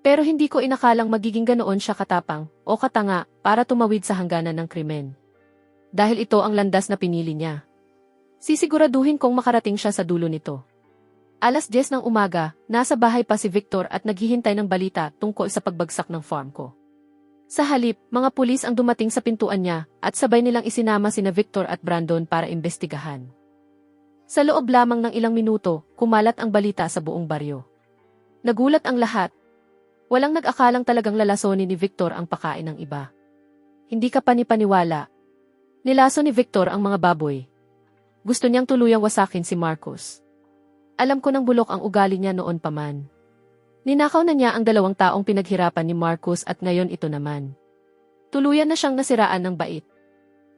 Pero hindi ko inakalang magiging ganoon siya katapang o katanga para tumawid sa hangganan ng krimen. Dahil ito ang landas na pinili niya. Sisiguraduhin kong makarating siya sa dulo nito. 10:00 ng umaga, nasa bahay pa si Victor at naghihintay ng balita tungkol sa pagbagsak ng farm ko. Sa halip, mga pulis ang dumating sa pintuan niya at sabay nilang isinama sina Victor at Brandon para imbestigahan. Sa loob lamang ng ilang minuto, kumalat ang balita sa buong baryo. Nagulat ang lahat. Walang nag-akalang talagang lalasonin ni Victor ang pakain ng iba. Hindi ka panipaniwala. Nilaso ni Victor ang mga baboy. Gusto niyang tuluyang wasakin si Marcos. Alam ko nang bulok ang ugali niya noon pa man. Ninakaw na niya ang 2 taong pinaghirapan ni Marcos at ngayon ito naman. Tuluyan na siyang nasiraan ng bait.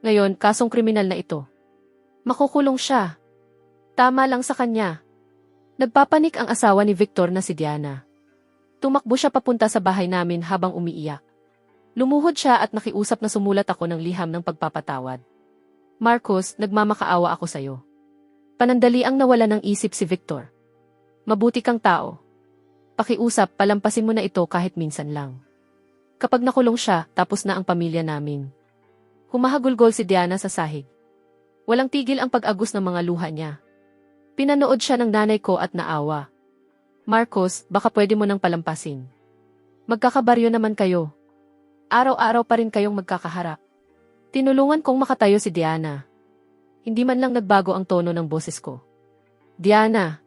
Ngayon, kasong kriminal na ito. Makukulong siya. Tama lang sa kanya. Nagpapanik ang asawa ni Victor na si Diana. Tumakbo siya papunta sa bahay namin habang umiiyak. Lumuhod siya at nakiusap na sumulat ako ng liham ng pagpapatawad. Marcos, nagmamakaawa ako sa'yo. Panandaliang nawala ng isip si Victor. Mabuti kang tao. Pakiusap, palampasin mo na ito kahit minsan lang. Kapag nakulong siya, tapos na ang pamilya namin. Humahagulgol si Diana sa sahig. Walang tigil ang pag-agos ng mga luha niya. Pinanood siya ng nanay ko at naawa. Marcos, baka pwede mo nang palampasin. Magkakabaryo naman kayo. Araw-araw pa rin kayong magkakaharap. Tinulungan kong makatayo si Diana. Hindi man lang nagbago ang tono ng boses ko. Diana.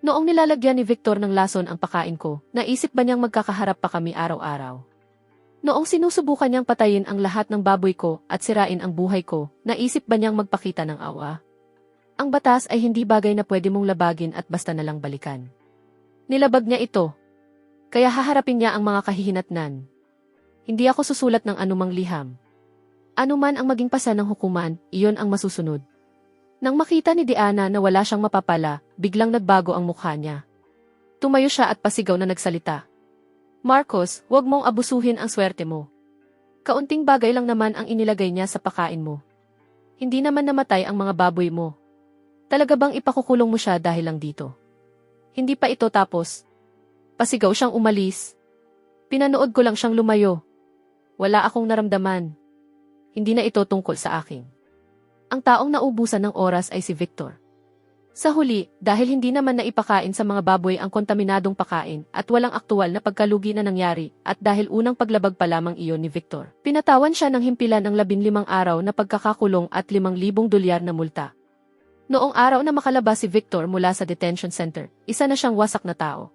Noong nilalagyan ni Victor ng lason ang pakain ko, naisip ba niyang magkakaharap pa kami araw-araw? Noong sinusubukan niyang patayin ang lahat ng baboy ko at sirain ang buhay ko, naisip ba niyang magpakita ng awa? Ang batas ay hindi bagay na pwede mong labagin at basta na lang balikan. Nilabag niya ito. Kaya haharapin niya ang mga kahihinatnan. Hindi ako susulat ng anumang liham. Anuman ang maging pasa ng hukuman, iyon ang masusunod. Nang makita ni Diana na wala siyang mapapala, biglang nagbago ang mukha niya. Tumayo siya at pasigaw na nagsalita. Marcos, huwag mong abusuhin ang swerte mo. Kaunting bagay lang naman ang inilagay niya sa pakain mo. Hindi naman namatay ang mga baboy mo. Talaga bang ipakukulong mo siya dahil lang dito? Hindi pa ito tapos. Pasigaw siyang umalis. Pinanood ko lang siyang lumayo. Wala akong naramdaman. Hindi na ito tungkol sa akin. Ang taong naubusan ng oras ay si Victor. Sa huli, dahil hindi naman naipakain sa mga baboy ang kontaminadong pakain at walang aktual na pagkalugi na nangyari at dahil unang paglabag pa lamang iyon ni Victor, pinatawan siya ng himpilan ng 15 araw na pagkakakulong at 5,000 dolyar na multa. Noong araw na makalabas si Victor mula sa detention center, isa na siyang wasak na tao.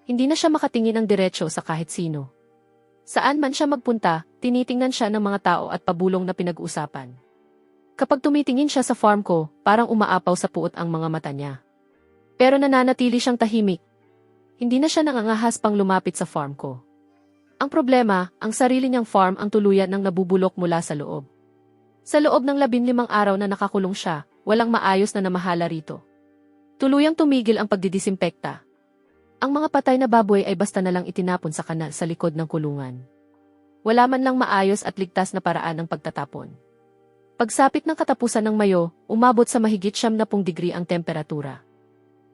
Hindi na siya makatingin ng diretsyo sa kahit sino. Saan man siya magpunta, tinitingnan siya ng mga tao at pabulong na pinag-uusapan. Kapag tumitingin siya sa farm ko, parang umaapaw sa puot ang mga mata niya. Pero nananatili siyang tahimik. Hindi na siya nangangahas pang lumapit sa farm ko. Ang problema, ang sarili niyang farm ang tuluyan ng nabubulok mula sa loob. Sa loob ng 15 araw na nakakulong siya, walang maayos na namahala rito. Tuluyang tumigil ang pagdidisimpekta. Ang mga patay na baboy ay basta na lang itinapon sa kanal sa likod ng kulungan. Wala man lang maayos at ligtas na paraan ng pagtatapon. Pagsapit ng katapusan ng Mayo, umabot sa mahigit 70 degree ang temperatura.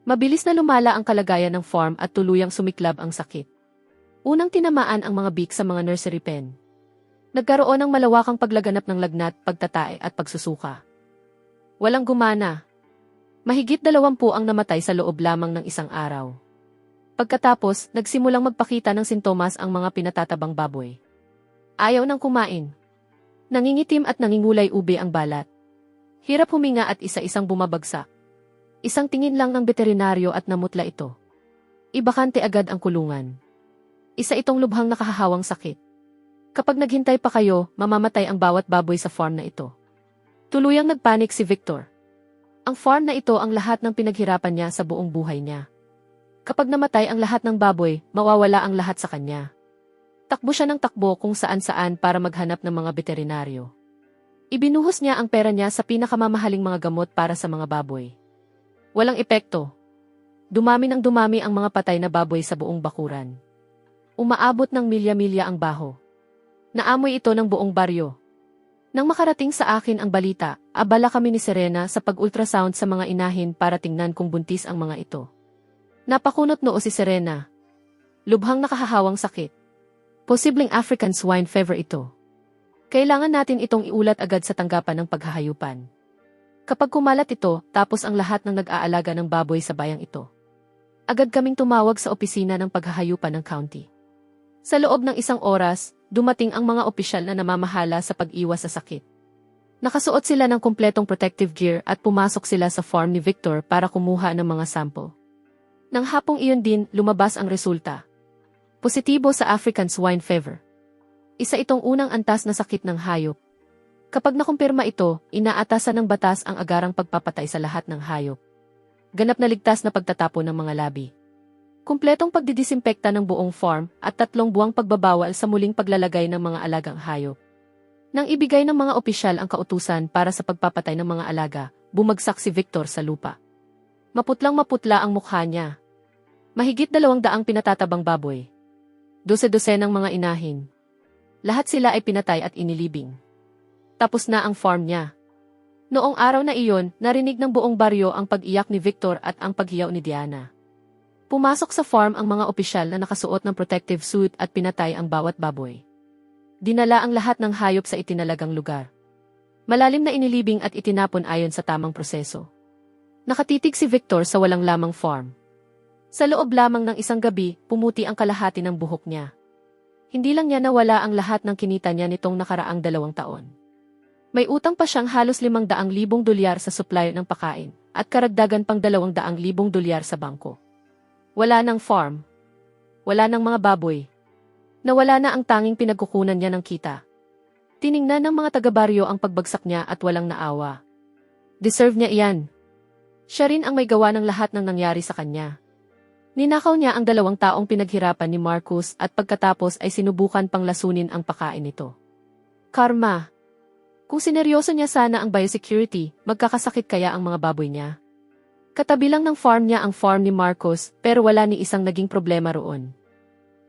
Mabilis na lumala ang kalagayan ng farm at tuluyang sumiklab ang sakit. Unang tinamaan ang mga bik sa mga nursery pen. Nagkaroon ng malawakang paglaganap ng lagnat, pagtatae at pagsusuka. Walang gumana. Mahigit 20 ang namatay sa loob lamang ng isang araw. Pagkatapos, nagsimulang magpakita ng sintomas ang mga pinatatabang baboy. Ayaw nang kumain. Nangingitim at nangingulay ube ang balat. Hirap huminga at isa-isang bumabagsak. Isang tingin lang ng veterinaryo at namutla ito. Ibakante agad ang kulungan. Isa itong lubhang nakahahawang sakit. Kapag naghintay pa kayo, mamamatay ang bawat baboy sa farm na ito. Tuluyang nagpanik si Victor. Ang farm na ito ang lahat ng pinaghirapan niya sa buong buhay niya. Kapag namatay ang lahat ng baboy, mawawala ang lahat sa kanya. Takbo siya ng takbo kung saan-saan para maghanap ng mga veterinaryo. Ibinuhos niya ang pera niya sa pinakamamahaling mga gamot para sa mga baboy. Walang epekto. Dumami ng dumami ang mga patay na baboy sa buong bakuran. Umaabot ng milya-milya ang baho. Naamoy ito ng buong baryo. Nang makarating sa akin ang balita, abala kami ni Serena sa pag-ultrasound sa mga inahin para tingnan kung buntis ang mga ito. Napakunot noo si Serena. Lubhang nakahahawang sakit. Posibleng African swine fever ito. Kailangan natin itong iulat agad sa tanggapan ng paghahayupan. Kapag kumalat ito, tapos ang lahat ng nag-aalaga ng baboy sa bayang ito. Agad kaming tumawag sa opisina ng paghahayupan ng county. Sa loob ng isang oras, dumating ang mga opisyal na namamahala sa pag-iwas sa sakit. Nakasuot sila ng kumpletong protective gear at pumasok sila sa farm ni Victor para kumuha ng mga sample. Nang hapong iyon din, lumabas ang resulta. Positibo sa African swine fever. Isa itong unang antas na sakit ng hayop. Kapag nakumpirma ito, inaatasan ng batas ang agarang pagpapatay sa lahat ng hayop. Ganap na ligtas na pagtatapon ng mga labi. Kumpletong pagdidisimpekta ng buong farm at 3 buwang pagbabawal sa muling paglalagay ng mga alagang hayop. Nang ibigay ng mga opisyal ang kautusan para sa pagpapatay ng mga alaga, bumagsak si Victor sa lupa. Maputlang maputla ang mukha niya. Mahigit 200 pinatatabang baboy. 12 ng mga inahin. Lahat sila ay pinatay at inilibing. Tapos na ang farm niya. Noong araw na iyon, narinig ng buong baryo ang pag-iyak ni Victor at ang paghiyaw ni Diana. Pumasok sa farm ang mga opisyal na nakasuot ng protective suit at pinatay ang bawat baboy. Dinala ang lahat ng hayop sa itinalagang lugar. Malalim na inilibing at itinapon ayon sa tamang proseso. Nakatitig si Victor sa walang lamang farm. Sa loob lamang ng isang gabi, pumuti ang kalahati ng buhok niya. Hindi lang niya nawala ang lahat ng kinita niya nitong nakaraang 2 taon. May utang pa siyang halos 500,000 dolyar sa supplier ng pakain at karagdagan pang 200,000 dolyar sa bangko. Wala ng farm. Wala ng mga baboy. Nawala na ang tanging pinagkukunan niya ng kita. Tiningnan ng mga taga-baryo ang pagbagsak niya at walang naawa. Deserve niya iyan. Siya rin ang may gawa ng lahat ng nangyari sa kanya. Ninakaw niya ang 2 taong pinaghirapan ni Marcus at pagkatapos ay sinubukan pang lasunin ang pakain nito. Karma. Kung sineryoso niya sana ang biosecurity, magkakasakit kaya ang mga baboy niya? Katabi lang ng farm niya ang farm ni Marcos, pero wala ni isang naging problema roon.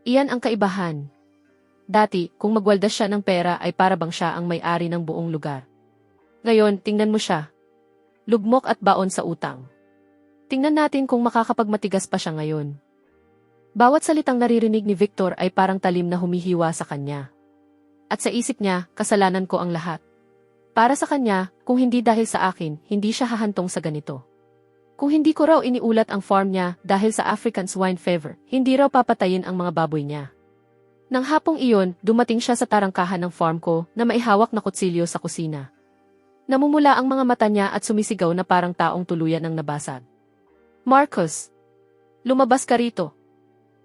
Iyan ang kaibahan. Dati, kung magwaldas siya ng pera ay para bang siya ang may-ari ng buong lugar. Ngayon, tingnan mo siya. Lugmok at baon sa utang. Tingnan natin kung makakapagmatigas pa siya ngayon. Bawat salitang naririnig ni Victor ay parang talim na humihiwa sa kanya. At sa isip niya, kasalanan ko ang lahat. Para sa kanya, kung hindi dahil sa akin, hindi siya hahantong sa ganito. Kung hindi ko raw iniulat ang farm niya dahil sa African swine fever, hindi raw papatayin ang mga baboy niya. Nang hapong iyon, dumating siya sa tarangkahan ng farm ko na maihawak na kutsilyo sa kusina. Namumula ang mga mata niya at sumisigaw na parang taong tuluyan ang nabasag. Marcus! Lumabas ka rito.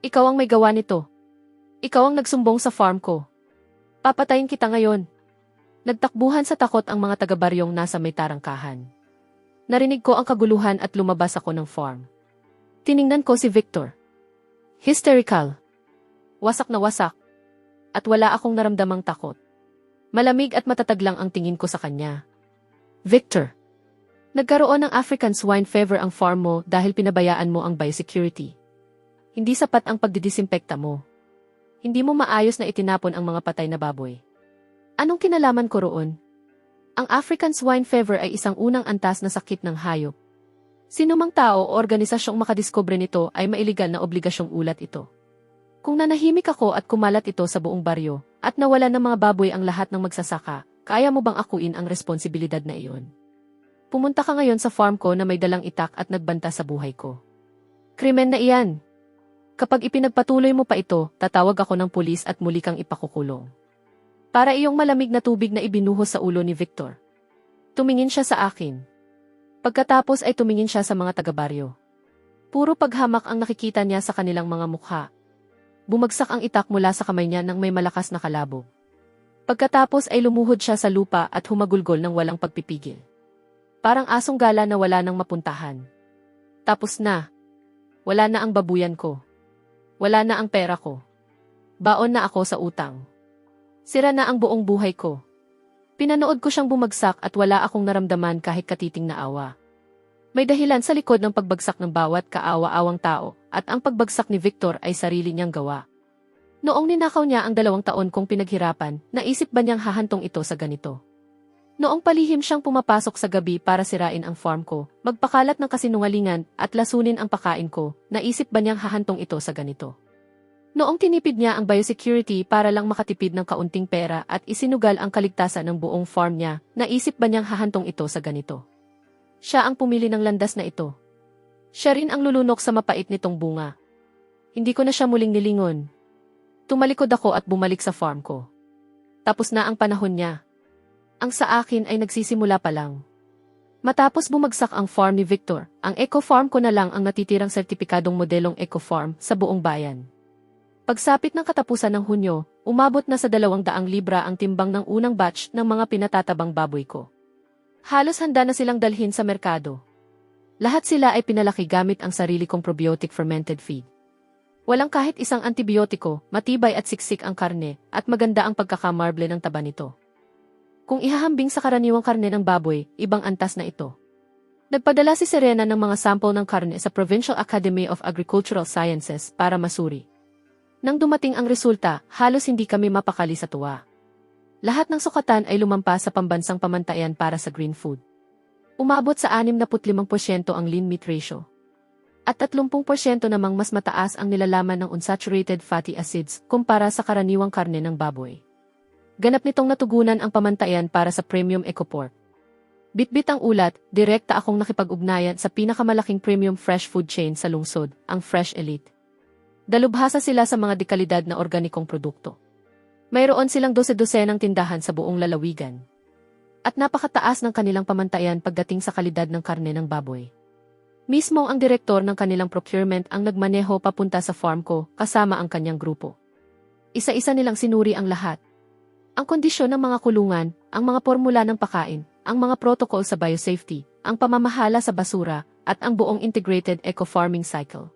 Ikaw ang may gawa nito. Ikaw ang nagsumbong sa farm ko. Papatayin kita ngayon. Nagtakbuhan sa takot ang mga taga-baryong nasa may tarangkahan. Narinig ko ang kaguluhan at lumabas ako ng farm. Tiningnan ko si Victor. Hysterical. Wasak na wasak. At wala akong naramdamang takot. Malamig at matatag lang ang tingin ko sa kanya. Victor. Nagkaroon ng African swine fever ang farm mo dahil pinabayaan mo ang biosecurity. Hindi sapat ang pagdidisinpekta mo. Hindi mo maayos na itinapon ang mga patay na baboy. Anong kinalaman ko roon? Ang African swine fever ay isang unang antas na sakit ng hayop. Sino mang tao o organisasyong makadiskubre nito ay mailigal na obligasyong ulat ito. Kung nanahimik ako at kumalat ito sa buong baryo, at nawala ng mga baboy ang lahat ng magsasaka, kaya mo bang akuin ang responsibilidad na iyon? Pumunta ka ngayon sa farm ko na may dalang itak at nagbanta sa buhay ko. Krimen na iyan. Kapag ipinagpatuloy mo pa ito, tatawag ako ng pulis at muli kang ipakukulong. Para iyong malamig na tubig na ibinuhos sa ulo ni Victor. Tumingin siya sa akin. Pagkatapos ay tumingin siya sa mga taga-baryo. Puro paghamak ang nakikita niya sa kanilang mga mukha. Bumagsak ang itak mula sa kamay niya nang may malakas na kalabog. Pagkatapos ay lumuhod siya sa lupa at humagulgol ng walang pagpipigil. Parang asong gala na wala nang mapuntahan. Tapos na. Wala na ang babuyan ko. Wala na ang pera ko. Baon na ako sa utang. Sira na ang buong buhay ko. Pinanood ko siyang bumagsak at wala akong naramdaman kahit katiting na awa. May dahilan sa likod ng pagbagsak ng bawat kaawa-awang tao at ang pagbagsak ni Victor ay sarili niyang gawa. Noong ninakaw niya ang 2 taon kong pinaghirapan, naisip ba niyang hahantong ito sa ganito? Noong palihim siyang pumapasok sa gabi para sirain ang farm ko, magpakalat ng kasinungalingan at lasunin ang pakain ko, naisip ba niyang hahantong ito sa ganito? Noong tinipid niya ang biosecurity para lang makatipid ng kaunting pera at isinugal ang kaligtasan ng buong farm niya, naisip ba niyang hahantong ito sa ganito? Siya ang pumili ng landas na ito. Siya rin ang lulunok sa mapait nitong bunga. Hindi ko na siya muling nilingon. Tumalikod ako at bumalik sa farm ko. Tapos na ang panahon niya. Ang sa akin ay nagsisimula pa lang. Matapos bumagsak ang farm ni Victor, ang eco-farm ko na lang ang natitirang sertipikadong modelong eco-farm sa buong bayan. Pagsapit ng katapusan ng Hunyo, umabot na sa 200 libra ang timbang ng unang batch ng mga pinatatabang baboy ko. Halos handa na silang dalhin sa merkado. Lahat sila ay pinalaki gamit ang sarili kong probiotic fermented feed. Walang kahit isang antibiotiko, matibay at siksik ang karne, at maganda ang pagkakamarble ng taba nito. Kung ihahambing sa karaniwang karne ng baboy, ibang antas na ito. Nagpadala si Serena ng mga sample ng karne sa Provincial Academy of Agricultural Sciences para masuri. Nang dumating ang resulta, halos hindi kami mapakali sa tuwa. Lahat ng sukatan ay lumampas sa pambansang pamantayan para sa green food. Umabot sa 65% ang lean meat ratio. At 30% namang mas mataas ang nilalaman ng unsaturated fatty acids kumpara sa karaniwang karne ng baboy. Ganap nitong natugunan ang pamantayan para sa premium eco-pork. Bitbit ang ulat, direkta akong nakipag-ugnayan sa pinakamalaking premium fresh food chain sa lungsod, ang Fresh Elite. Dalubhasa sila sa mga dekalidad na organikong produkto. Mayroon silang 12 ng tindahan sa buong lalawigan. At napakataas ng kanilang pamantayan pagdating sa kalidad ng karne ng baboy. Mismo ang direktor ng kanilang procurement ang nagmaneho papunta sa farm ko kasama ang kanyang grupo. Isa-isa nilang sinuri ang lahat. Ang kondisyon ng mga kulungan, ang mga formula ng pakain, ang mga protocol sa biosafety, ang pamamahala sa basura, at ang buong integrated eco-farming cycle.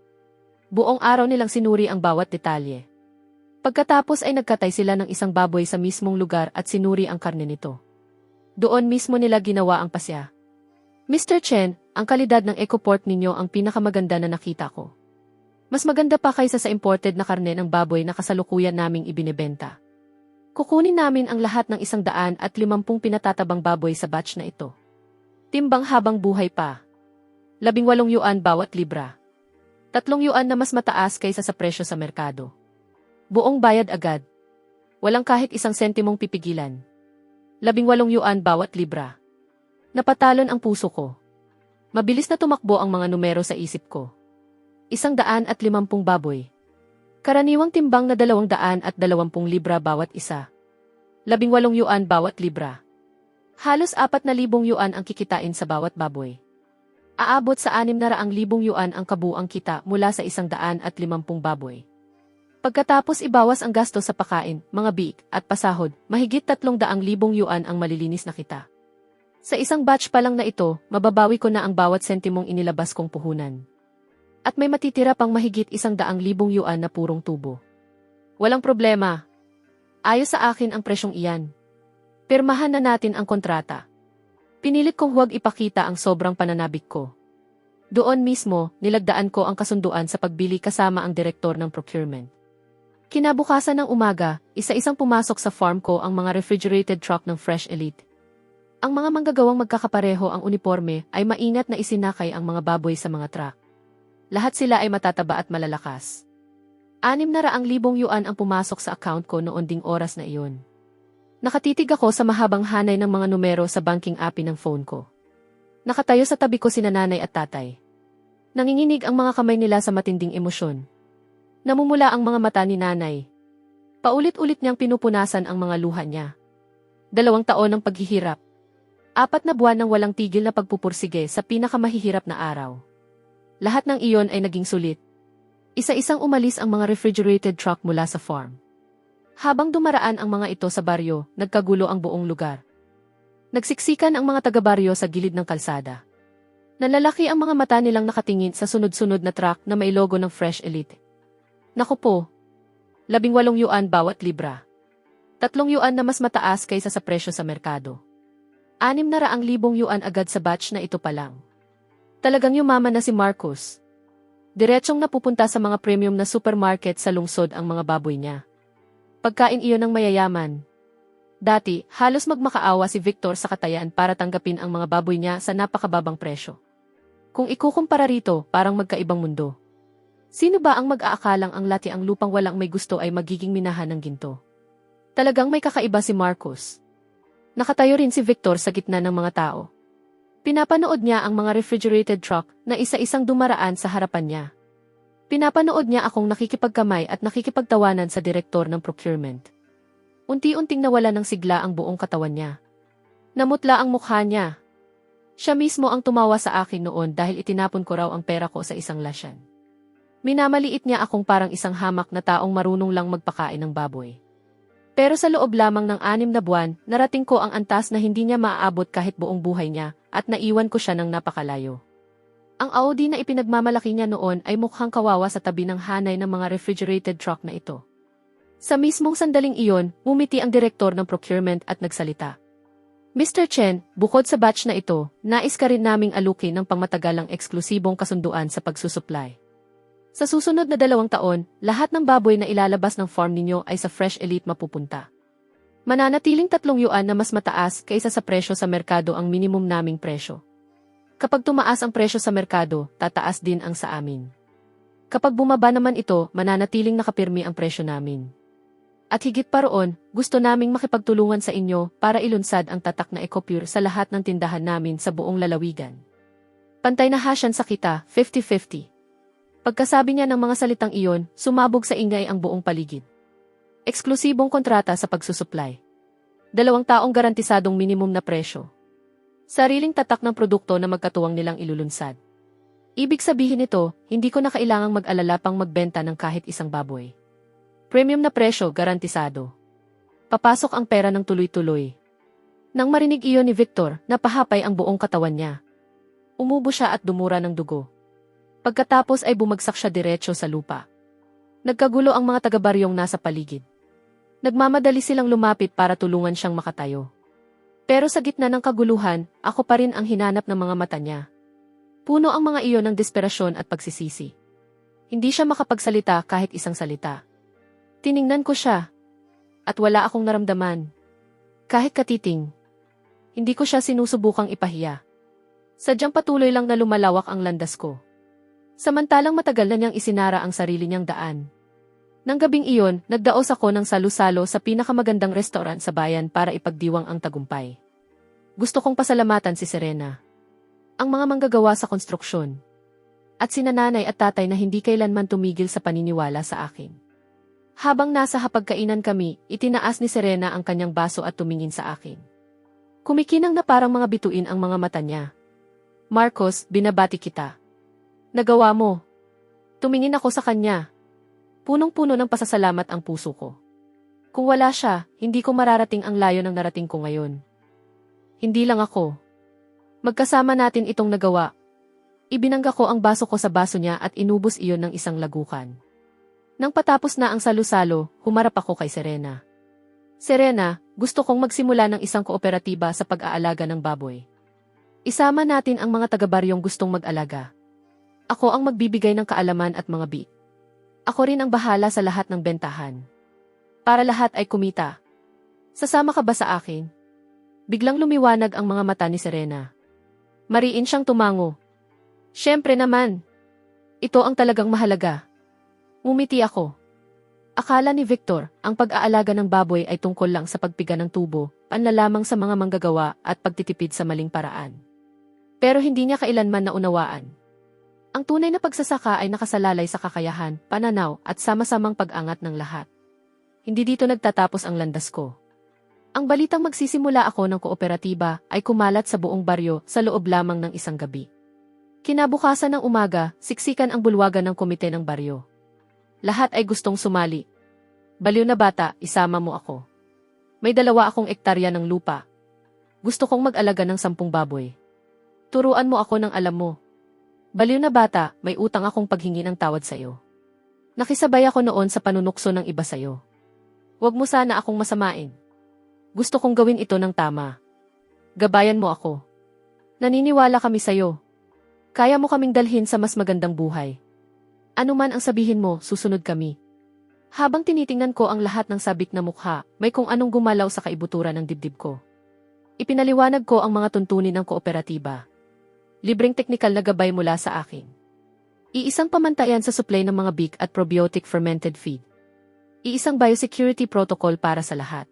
Buong araw nilang sinuri ang bawat detalye. Pagkatapos ay nagkatay sila ng isang baboy sa mismong lugar at sinuri ang karne nito. Doon mismo nila ginawa ang pasya. Mr. Chen, ang kalidad ng eco-pork ninyo ang pinakamaganda na nakita ko. Mas maganda pa kaysa sa imported na karne ng baboy na kasalukuyan naming ibinebenta. Kukunin namin ang lahat ng 150 pinatatabang baboy sa batch na ito. Timbang habang buhay pa. 18 yuan bawat libra. 3 yuan na mas mataas kaysa sa presyo sa merkado. Buong bayad agad. Walang kahit 1 sentimong pipigilan. 18 yuan bawat libra. Napatalon ang puso ko. Mabilis na tumakbo ang mga numero sa isip ko. 150 baboy. Karaniwang timbang na 220 libra bawat isa. 18 yuan bawat libra. Halos 4,000 yuan ang kikitain sa bawat baboy. Aabot sa 600,000 yuan ang kabuang kita mula sa 150 baboy. Pagkatapos ibawas ang gasto sa pakain, mga biik, at pasahod, mahigit 300,000 yuan ang malilinis na kita. Sa isang batch pa lang na ito, mababawi ko na ang bawat sentimong inilabas kong puhunan. At may matitira pang mahigit 100,000 yuan na purong tubo. Walang problema. Ayos sa akin ang presyong iyan. Pirmahan na natin ang kontrata. Pinilit kong huwag ipakita ang sobrang pananabik ko. Doon mismo, nilagdaan ko ang kasunduan sa pagbili kasama ang direktor ng procurement. Kinabukasan ng umaga, isa-isang pumasok sa farm ko ang mga refrigerated truck ng Fresh Elite. Ang mga manggagawang magkakapareho ang uniforme ay maingat na isinakay ang mga baboy sa mga truck. Lahat sila ay matataba at malalakas. 600,000 yuan ang pumasok sa account ko noon ding oras na iyon. Nakatitig ako sa mahabang hanay ng mga numero sa banking app ng phone ko. Nakatayo sa tabi ko sina nanay at tatay. Nanginginig ang mga kamay nila sa matinding emosyon. Namumula ang mga mata ni nanay. Paulit-ulit niyang pinupunasan ang mga luha niya. 2 taon ng paghihirap. 4 na buwan ng walang tigil na pagpupursige sa pinakamahihirap na araw. Lahat ng iyon ay naging sulit. Isa-isang umalis ang mga refrigerated truck mula sa farm. Habang dumaraan ang mga ito sa baryo, nagkagulo ang buong lugar. Nagsiksikan ang mga taga-baryo sa gilid ng kalsada. Nalalaki ang mga mata nilang nakatingin sa sunod-sunod na truck na may logo ng Fresh Elite. Naku po, 18 yuan bawat libra. 3 yuan na mas mataas kaysa sa presyo sa merkado. 600,000 yuan agad sa batch na ito pa lang. Talagang yumaman na si Marcos. Diretsong napupunta sa mga premium na supermarket sa lungsod ang mga baboy niya. Pagkain iyon ng mayayaman. Dati, halos magmakaawa si Victor sa katayaan para tanggapin ang mga baboy niya sa napakababang presyo. Kung ikukumpara rito, parang magkaibang mundo. Sino ba ang mag-aakalang ang lati ang lupang walang may gusto ay magiging minahan ng ginto? Talagang may kakaiba si Marcos. Nakatayo rin si Victor sa gitna ng mga tao. Pinapanood niya ang mga refrigerated truck na isa-isang dumaraan sa harapan niya. Pinapanood niya akong nakikipagkamay at nakikipagtawanan sa direktor ng procurement. Unti-unting nawala ng sigla ang buong katawan niya. Namutla ang mukha niya. Siya mismo ang tumawa sa akin noon dahil itinapon ko raw ang pera ko sa isang lasyan. Minamaliit niya akong parang isang hamak na taong marunong lang magpakain ng baboy. Pero sa loob lamang ng 6 na buwan, narating ko ang antas na hindi niya maaabot kahit buong buhay niya, at naiwan ko siya ng napakalayo. Ang Audi na ipinagmamalaki niya noon ay mukhang kawawa sa tabi ng hanay ng mga refrigerated truck na ito. Sa mismong sandaling iyon, umiti ang direktor ng procurement at nagsalita. Mr. Chen, bukod sa batch na ito, nais ka rin naming alukin ng pangmatagalang eksklusibong kasunduan sa pagsusupply. Sa susunod na 2 taon, lahat ng baboy na ilalabas ng farm ninyo ay sa Fresh Elite mapupunta. Mananatiling 3 yuan na mas mataas kaysa sa presyo sa merkado ang minimum naming presyo. Kapag tumaas ang presyo sa merkado, tataas din ang sa amin. Kapag bumaba naman ito, mananatiling nakapirmi ang presyo namin. At higit pa roon, gusto naming makipagtulungan sa inyo para ilunsad ang tatak na EcoPure sa lahat ng tindahan namin sa buong lalawigan. Pantay na hasyan sa kita, 50-50. Pagkasabi niya ng mga salitang iyon, sumabog sa ingay ang buong paligid. Eksklusibong kontrata sa pagsusupply. 2 taong garantisadong minimum na presyo. Sariling tatak ng produkto na magkatuwang nilang ilulunsad. Ibig sabihin nito, hindi ko na kailangang mag-alala pang magbenta ng kahit isang baboy. Premium na presyo, garantisado. Papasok ang pera ng tuloy-tuloy. Nang marinig iyon ni Victor, napahapay ang buong katawan niya. Umubo siya at dumura ng dugo. Pagkatapos ay bumagsak siya diretso sa lupa. Nagkagulo ang mga taga-baryong nasa paligid. Nagmamadali silang lumapit para tulungan siyang makatayo. Pero sa gitna ng kaguluhan, ako pa rin ang hinanap ng mga mata niya. Puno ang mga iyon ng desperasyon at pagsisisi. Hindi siya makapagsalita kahit isang salita. Tiningnan ko siya. at wala akong naramdaman. Kahit katiting. Hindi ko siya sinusubukang ipahiya. Sadyang patuloy lang na lumalawak ang landas ko. Samantalang matagal na niyang isinara ang sarili niyang daan. Nang gabing iyon, nagdaos ako ng salu-salo sa pinakamagandang restaurant sa bayan para ipagdiwang ang tagumpay. Gusto kong pasalamatan si Serena, ang mga manggagawa sa konstruksyon, at sina nanay at tatay na hindi kailanman tumigil sa paniniwala sa akin. Habang nasa hapagkainan kami, itinaas ni Serena ang kanyang baso at tumingin sa akin. Kumikinang na parang mga bituin ang mga mata niya. Marcos, binabati kita. Nagawa mo. Tumingin ako sa kanya. Punong-puno ng pasasalamat ang puso ko. Kung wala siya, hindi ko mararating ang layo ng narating ko ngayon. Hindi lang ako. Magkasama natin itong nagawa. Ibinangga ko ang baso ko sa baso niya at inubos iyon ng isang lagukan. Nang patapos na ang salu-salo, humarap ako kay Serena. Serena, gusto kong magsimula ng isang kooperatiba sa pag-aalaga ng baboy. Isama natin ang mga taga-baryong gustong mag-alaga. Ako ang magbibigay ng kaalaman at mga bit. Ako rin ang bahala sa lahat ng bentahan. Para lahat ay kumita. Sasama ka ba sa akin? Biglang lumiwanag ang mga mata ni Serena. Mariin siyang tumango. Siyempre naman. Ito ang talagang mahalaga. Ngumiti ako. Akala ni Victor, ang pag-aalaga ng baboy ay tungkol lang sa pagpiga ng tubo, panlalamang sa mga manggagawa at pagtitipid sa maling paraan. Pero hindi niya kailanman naunawaan. Ang tunay na pagsasaka ay nakasalalay sa kakayahan, pananaw at sama-samang pag-angat ng lahat. Hindi dito nagtatapos ang landas ko. Ang balitang magsisimula ako ng kooperatiba ay kumalat sa buong baryo sa loob lamang ng isang gabi. Kinabukasan ng umaga, siksikan ang bulwagan ng komite ng baryo. Lahat ay gustong sumali. Baliw na bata, isama mo ako. May 2 akong ektarya ng lupa. Gusto kong mag-alaga ng 10 baboy. Turuan mo ako ng alam mo. Baliw na bata, may utang akong paghingi ng tawad sa'yo. Nakisabay ako noon sa panunukso ng iba sa'yo. Huwag mo sana akong masamain. Gusto kong gawin ito ng tama. Gabayan mo ako. Naniniwala kami sa'yo. Kaya mo kaming dalhin sa mas magandang buhay. Ano man ang sabihin mo, susunod kami. Habang tinitingnan ko ang lahat ng sabik na mukha, may kung anong gumalaw sa kaibuturan ng dibdib ko. Ipinaliwanag ko ang mga tuntunin ng kooperatiba. Libreng teknikal na gabay mula sa akin. Iisang pamantayan sa supply ng mga beef at probiotic fermented feed. Iisang biosecurity protocol para sa lahat.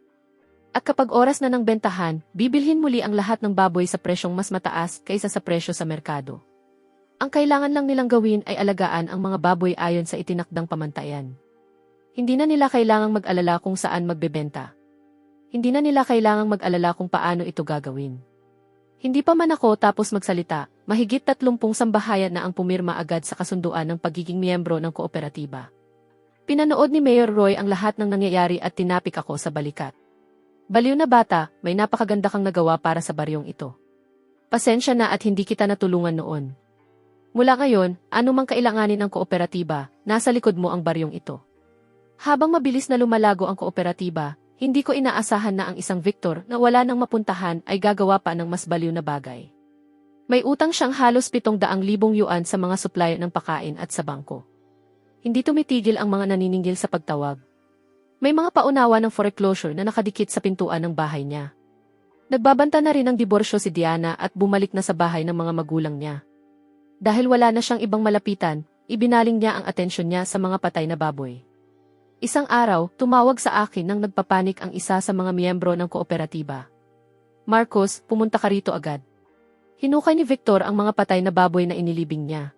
At kapag oras na ng bentahan, bibilhin muli ang lahat ng baboy sa presyong mas mataas kaysa sa presyo sa merkado. Ang kailangan lang nilang gawin ay alagaan ang mga baboy ayon sa itinakdang pamantayan. Hindi na nila kailangang mag-alala kung saan magbebenta. Hindi na nila kailangang mag-alala kung paano ito gagawin. Hindi pa man ako tapos magsalita, mahigit 30 sambahayan na ang pumirma agad sa kasunduan ng pagiging miyembro ng kooperatiba. Pinanood ni Mayor Roy ang lahat ng nangyayari at tinapik ako sa balikat. Baliw na bata, may napakaganda kang nagawa para sa baryong ito. Pasensya na at hindi kita natulungan noon. Mula ngayon, anumang kailanganin ng kooperatiba, nasa likod mo ang baryong ito. Habang mabilis na lumalago ang kooperatiba, hindi ko inaasahan na ang isang Victor na wala nang mapuntahan ay gagawa pa ng mas baliw na bagay. May utang siyang halos 700,000 yuan sa mga supplier ng pakain at sa bangko. Hindi tumitigil ang mga naniningil sa pagtawag. May mga paunawa ng foreclosure na nakadikit sa pintuan ng bahay niya. Nagbabanta na rin ng diborsyo si Diana at bumalik na sa bahay ng mga magulang niya. Dahil wala na siyang ibang malapitan, ibinaling niya ang atensyon niya sa mga patay na baboy. Isang araw, tumawag sa akin nang nagpapanik ang isa sa mga miyembro ng kooperatiba. Marcos, pumunta ka rito agad. Hinukay ni Victor ang mga patay na baboy na inilibing niya.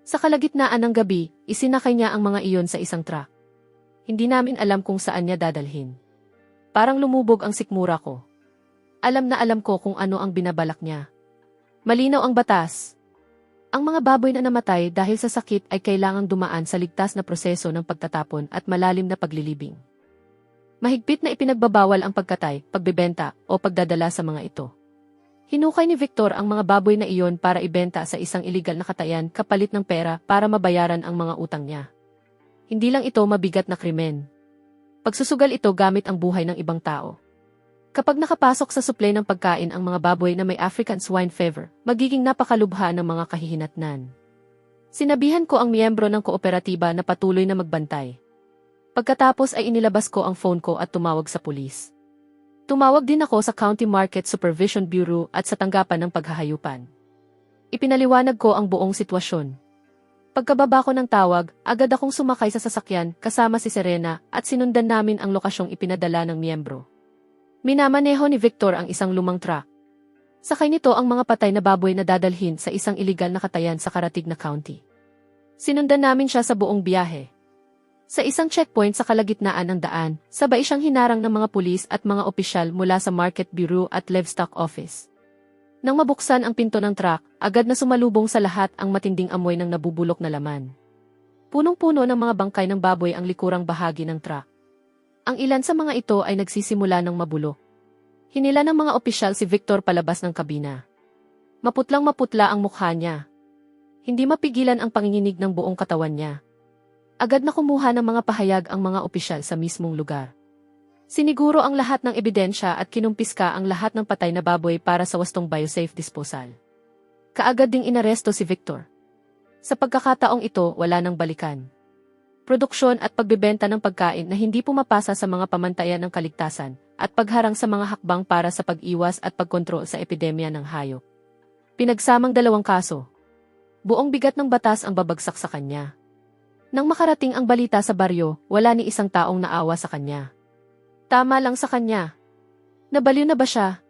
Sa kalagitnaan ng gabi, isinakay niya ang mga iyon sa isang truck. Hindi namin alam kung saan niya dadalhin. Parang lumubog ang sikmura ko. Alam na alam ko kung ano ang binabalak niya. Malinaw ang batas. Ang mga baboy na namatay dahil sa sakit ay kailangang dumaan sa ligtas na proseso ng pagtatapon at malalim na paglilibing. Mahigpit na ipinagbabawal ang pagkatay, pagbebenta, o pagdadala sa mga ito. Hinukay ni Victor ang mga baboy na iyon para ibenta sa isang iligal na katayan kapalit ng pera para mabayaran ang mga utang niya. Hindi lang ito mabigat na krimen. Pagsusugal ito gamit ang buhay ng ibang tao. Kapag nakapasok sa supply ng pagkain ang mga baboy na may African swine fever, magiging napakalubha ng mga kahihinatnan. Sinabihan ko ang miyembro ng kooperatiba na patuloy na magbantay. Pagkatapos ay inilabas ko ang phone ko at tumawag sa pulis. Tumawag din ako sa County Market Supervision Bureau at sa tanggapan ng paghahayupan. Ipinaliwanag ko ang buong sitwasyon. Pagkababa ko ng tawag, agad akong sumakay sa sasakyan kasama si Serena at sinundan namin ang lokasyong ipinadala ng miyembro. Minamaneho ni Victor ang isang lumang truck. Sakay nito ang mga patay na baboy na dadalhin sa isang iligal na katayan sa Karatig na county. Sinundan namin siya sa buong biyahe. Sa isang checkpoint sa kalagitnaan ng daan, sabay siyang hinarang ng mga pulis at mga opisyal mula sa Market Bureau at Livestock Office. Nang mabuksan ang pinto ng truck, agad na sumalubong sa lahat ang matinding amoy ng nabubulok na laman. Punong-puno ng mga bangkay ng baboy ang likurang bahagi ng truck. Ang ilan sa mga ito ay nagsisimula ng mabulok. Hinila ng mga opisyal si Victor palabas ng kabina. Maputlang-maputla ang mukha niya. Hindi mapigilan ang panginginig ng buong katawan niya. Agad na kumuha ng mga pahayag ang mga opisyal sa mismong lugar. Siniguro ang lahat ng ebidensya at kinumpiska ang lahat ng patay na baboy para sa wastong biosafe disposal. Kaagad ding inaresto si Victor. Sa pagkakataong ito, wala nang balikan. Produksyon at pagbebenta ng pagkain na hindi pumapasa sa mga pamantayan ng kaligtasan at pagharang sa mga hakbang para sa pag-iwas at pagkontrol sa epidemya ng hayop. Pinagsamang 2 kaso. Buong bigat ng batas ang babagsak sa kanya. Nang makarating ang balita sa baryo, wala ni isang taong naawa sa kanya. Tama lang sa kanya. Nabaliw na ba siya?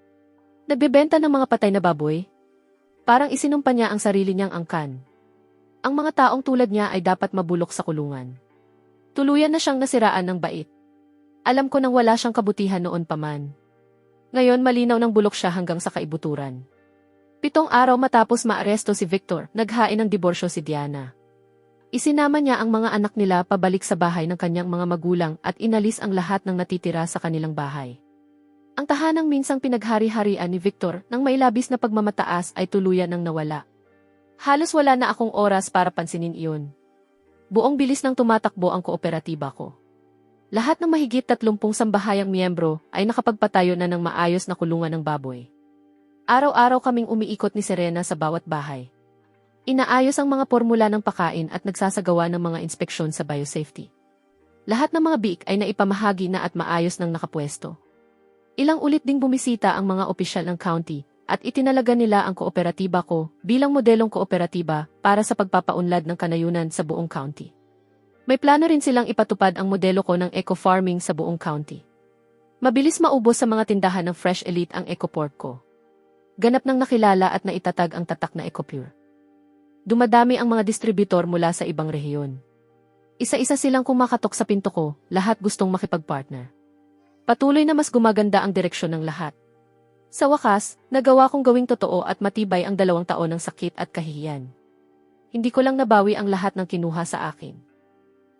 Nagbebenta ng mga patay na baboy? Parang isinumpa niya ang sarili niyang angkan. Ang mga taong tulad niya ay dapat mabulok sa kulungan. Tuluyan na siyang nasiraan ng bait. Alam ko nang wala siyang kabutihan noon pa man. Ngayon malinaw ng bulok siya hanggang sa kaibuturan. 7 araw matapos maaresto si Victor, naghain ng diborsyo si Diana. Isinama niya ang mga anak nila pabalik sa bahay ng kanyang mga magulang at inalis ang lahat ng natitira sa kanilang bahay. Ang tahanang minsang pinaghari-harian ni Victor nang mailabis na pagmamataas ay tuluyan nang nawala. Halos wala na akong oras para pansinin iyon. Buong bilis nang tumatakbo ang kooperatiba ko. Lahat ng mahigit 30 sambahayang miyembro ay nakapagpatayo na ng maayos na kulungan ng baboy. Araw-araw kaming umiikot ni Serena sa bawat bahay. Inaayos ang mga formula ng pakain at nagsasagawa ng mga inspeksyon sa biosafety. Lahat ng mga biik ay naipamahagi na at maayos ng nakapwesto. Ilang ulit ding bumisita ang mga opisyal ng county at itinalaga nila ang kooperatiba ko bilang modelong kooperatiba para sa pagpapaunlad ng kanayunan sa buong county. May plano rin silang ipatupad ang modelo ko ng eco-farming sa buong county. Mabilis maubos sa mga tindahan ng Fresh Elite ang eco-pork ko. Ganap nang nakilala at naitatag ang tatak na eco-pure. Dumadami ang mga distributor mula sa ibang rehiyon. Isa-isa silang kumakatok sa pinto ko, lahat gustong makipagpartner. Patuloy na mas gumaganda ang direksyon ng lahat. Sa wakas, nagawa kong gawing totoo at matibay ang 2 taon ng sakit at kahihiyan. Hindi ko lang nabawi ang lahat ng kinuha sa akin.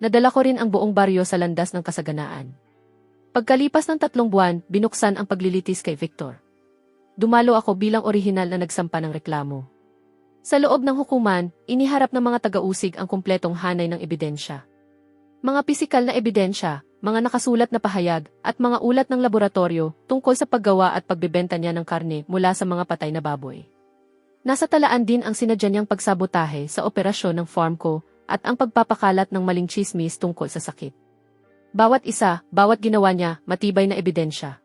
Nadala ko rin ang buong baryo sa landas ng kasaganaan. Pagkalipas ng 3 buwan, binuksan ang paglilitis kay Victor. Dumalo ako bilang orihinal na nagsampa ng reklamo. Sa loob ng hukuman, iniharap ng mga taga-usig ang kumpletong hanay ng ebidensya. Mga pisikal na ebidensya, mga nakasulat na pahayag, at mga ulat ng laboratorio tungkol sa paggawa at pagbebenta niya ng karne mula sa mga patay na baboy. Nasa talaan din ang sinadya niyang pagsabotahe sa operasyon ng farm ko at ang pagpapakalat ng maling chismis tungkol sa sakit. Bawat isa, bawat ginawa niya, matibay na ebidensya.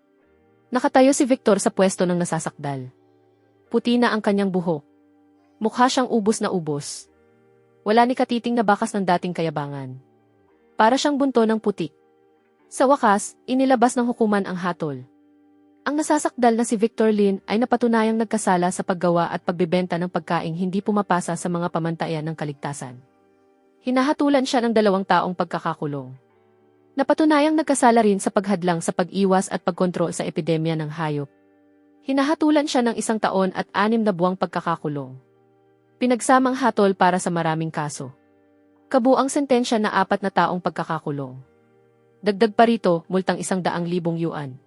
Nakatayo si Victor sa pwesto ng nasasakdal. Puti na ang kanyang buhok. Mukha siyang ubos na ubos. Wala ni katiting na bakas ng dating kayabangan. Para siyang bunto ng putik. Sa wakas, inilabas ng hukuman ang hatol. Ang nasasakdal na si Victor Lin ay napatunayang nagkasala sa paggawa at pagbebenta ng pagkaing hindi pumapasa sa mga pamantayan ng kaligtasan. Hinahatulan siya ng 2 taong pagkakakulong. Napatunayang nagkasala rin sa paghadlang sa pag-iwas at pagkontrol sa epidemya ng hayop. Hinahatulan siya ng 1 taon at 6 na buwang pagkakakulong. Pinagsamang hatol para sa maraming kaso. Kabuang sentensya na 4 na taong pagkakakulong. Dagdag pa rito, multang 100,000 yuan.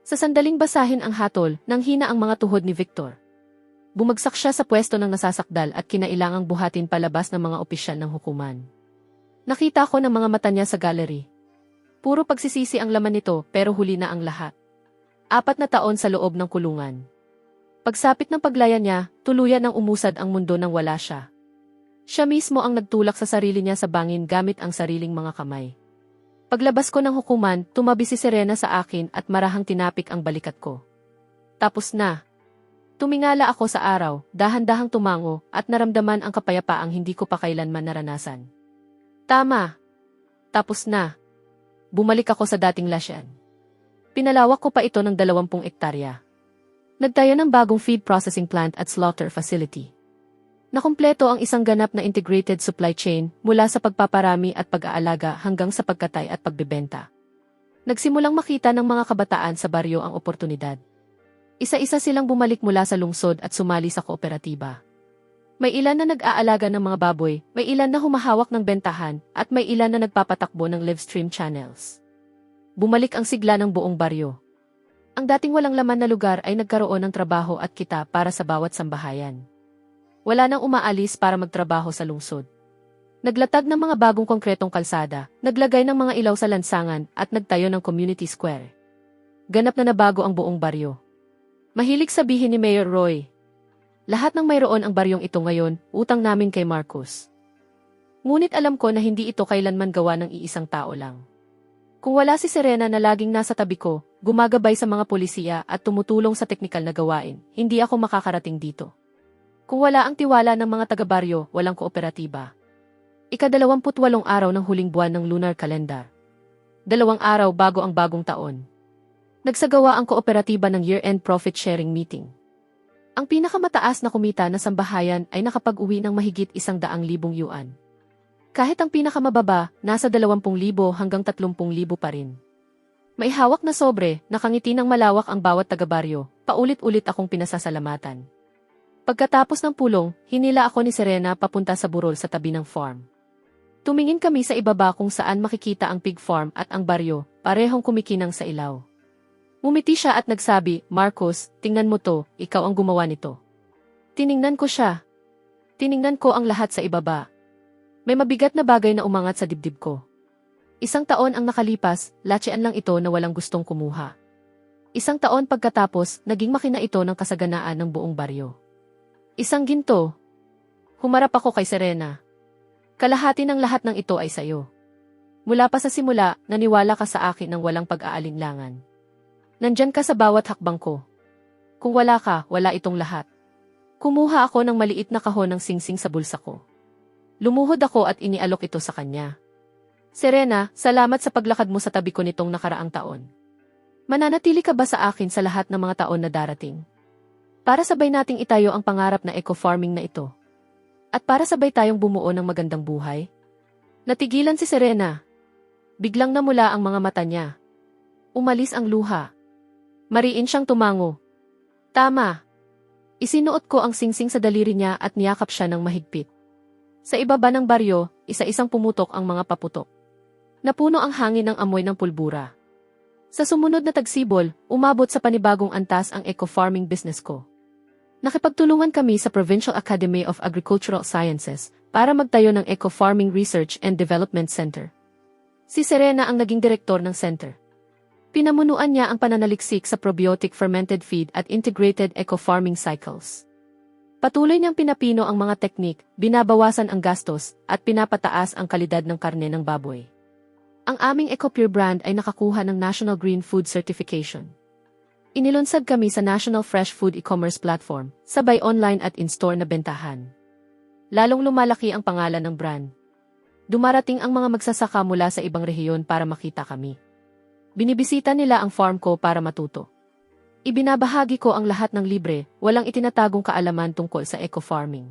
Sa sandaling basahin ang hatol, nanghina ang mga tuhod ni Victor. Bumagsak siya sa pwesto ng nasasakdal at kinailangang buhatin palabas ng mga opisyal ng hukuman. Nakita ko ng mga mata niya sa gallery. Puro pagsisisi ang laman nito pero huli na ang lahat. 4 na taon sa loob ng kulungan. Pagsapit ng paglaya niya, tuluyan ang umusad ang mundo nang wala siya. Siya mismo ang nagtulak sa sarili niya sa bangin gamit ang sariling mga kamay. Paglabas ko ng hukuman, tumabi si Serena sa akin at marahang tinapik ang balikat ko. Tapos na. Tumingala ako sa araw, dahan-dahang tumango, at naramdaman ang kapayapaang hindi ko pa kailanman naranasan. Tama. Tapos na. Bumalik ako sa dating lasyan. Pinalawak ko pa ito ng 20 ektarya. Nagtayo ng bagong feed processing plant at slaughter facility. Nakumpleto ang isang ganap na integrated supply chain mula sa pagpaparami at pag-aalaga hanggang sa pagkatay at pagbebenta. Nagsimulang makita ng mga kabataan sa baryo ang oportunidad. Isa-isa silang bumalik mula sa lungsod at sumali sa kooperatiba. May ilan na nag-aalaga ng mga baboy, may ilan na humahawak ng bentahan, at may ilan na nagpapatakbo ng live stream channels. Bumalik ang sigla ng buong baryo. Ang dating walang laman na lugar ay nagkaroon ng trabaho at kita para sa bawat sambahayan. Wala nang umaalis para magtrabaho sa lungsod. Naglatag ng mga bagong konkretong kalsada, naglagay ng mga ilaw sa lansangan at nagtayo ng community square. Ganap na nabago ang buong baryo. Mahilig sabihin ni Mayor Roy, lahat ng mayroon ang baryong ito ngayon, utang namin kay Marcos. Ngunit alam ko na hindi ito kailanman gawa ng iisang tao lang. Kung wala si Serena na laging nasa tabi ko, gumagabay sa mga polisiya at tumutulong sa teknikal na gawain, hindi ako makakarating dito. Kung wala ang tiwala ng mga taga-baryo, walang kooperatiba. Ika-28 araw ng huling buwan ng lunar calendar. 2 araw bago ang bagong taon. Nagsagawa ang kooperatiba ng year-end profit sharing meeting. Ang pinakamataas na kumita na sambahayan ay nakapag-uwi ng mahigit 100,000 yuan. Kahit ang pinakamababa, nasa 20,000 hanggang 30,000 pa rin. May hawak na sobre, nakangiti ng malawak ang bawat taga-baryo, paulit-ulit akong pinasasalamatan. Pagkatapos ng pulong, hinila ako ni Serena papunta sa burol sa tabi ng farm. Tumingin kami sa ibaba kung saan makikita ang pig farm at ang baryo, parehong kumikinang sa ilaw. Ngumiti siya at nagsabi, Marcos, tingnan mo to, ikaw ang gumawa nito. Tiningnan ko siya. Tiningnan ko ang lahat sa ibaba. May mabigat na bagay na umangat sa dibdib ko. 1 taon ang nakalipas, latsean lang ito na walang gustong kumuha. 1 taon pagkatapos, naging makina ito ng kasaganaan ng buong baryo. 1 ginto. Humarap ako kay Serena. Kalahati ng lahat ng ito ay sayo. Mula pa sa simula, naniwala ka sa akin ng walang pag-aalinlangan. Nandyan ka sa bawat hakbang ko. Kung wala ka, wala itong lahat. Kumuha ako ng maliit na kahon ng singsing sa bulsa ko. Lumuhod ako at inialok ito sa kanya. Serena, salamat sa paglakad mo sa tabi ko nitong nakaraang taon. Mananatili ka ba sa akin sa lahat ng mga taon na darating? Para sabay nating itayo ang pangarap na eco-farming na ito. At para sabay tayong bumuo ng magandang buhay? Natigilan si Serena. Biglang namula ang mga mata niya. Umalis ang luha. Mariin siyang tumango. Tama. Isinuot ko ang singsing sa daliri niya at niyakap siya ng mahigpit. Sa ibaba ng baryo, isa-isang pumutok ang mga paputok. Napuno ang hangin ng amoy ng pulbura. Sa sumunod na tagsibol, umabot sa panibagong antas ang eco-farming business ko. Nakipagtulungan kami sa Provincial Academy of Agricultural Sciences para magtayo ng Eco-Farming Research and Development Center. Si Serena ang naging direktor ng center. Pinamunuan niya ang pananaliksik sa probiotic fermented feed at integrated eco-farming cycles. Patuloy niyang pinapino ang mga teknik, binabawasan ang gastos, at pinapataas ang kalidad ng karne ng baboy. Ang aming EcoPure brand ay nakakuha ng National Green Food Certification. Inilunsad kami sa National Fresh Food e-commerce platform, sabay online at in-store na bentahan. Lalong lumalaki ang pangalan ng brand. Dumarating ang mga magsasaka mula sa ibang rehiyon para makita kami. Binibisita nila ang farm ko para matuto. Ibinabahagi ko ang lahat ng libre, walang itinatagong kaalaman tungkol sa eco-farming.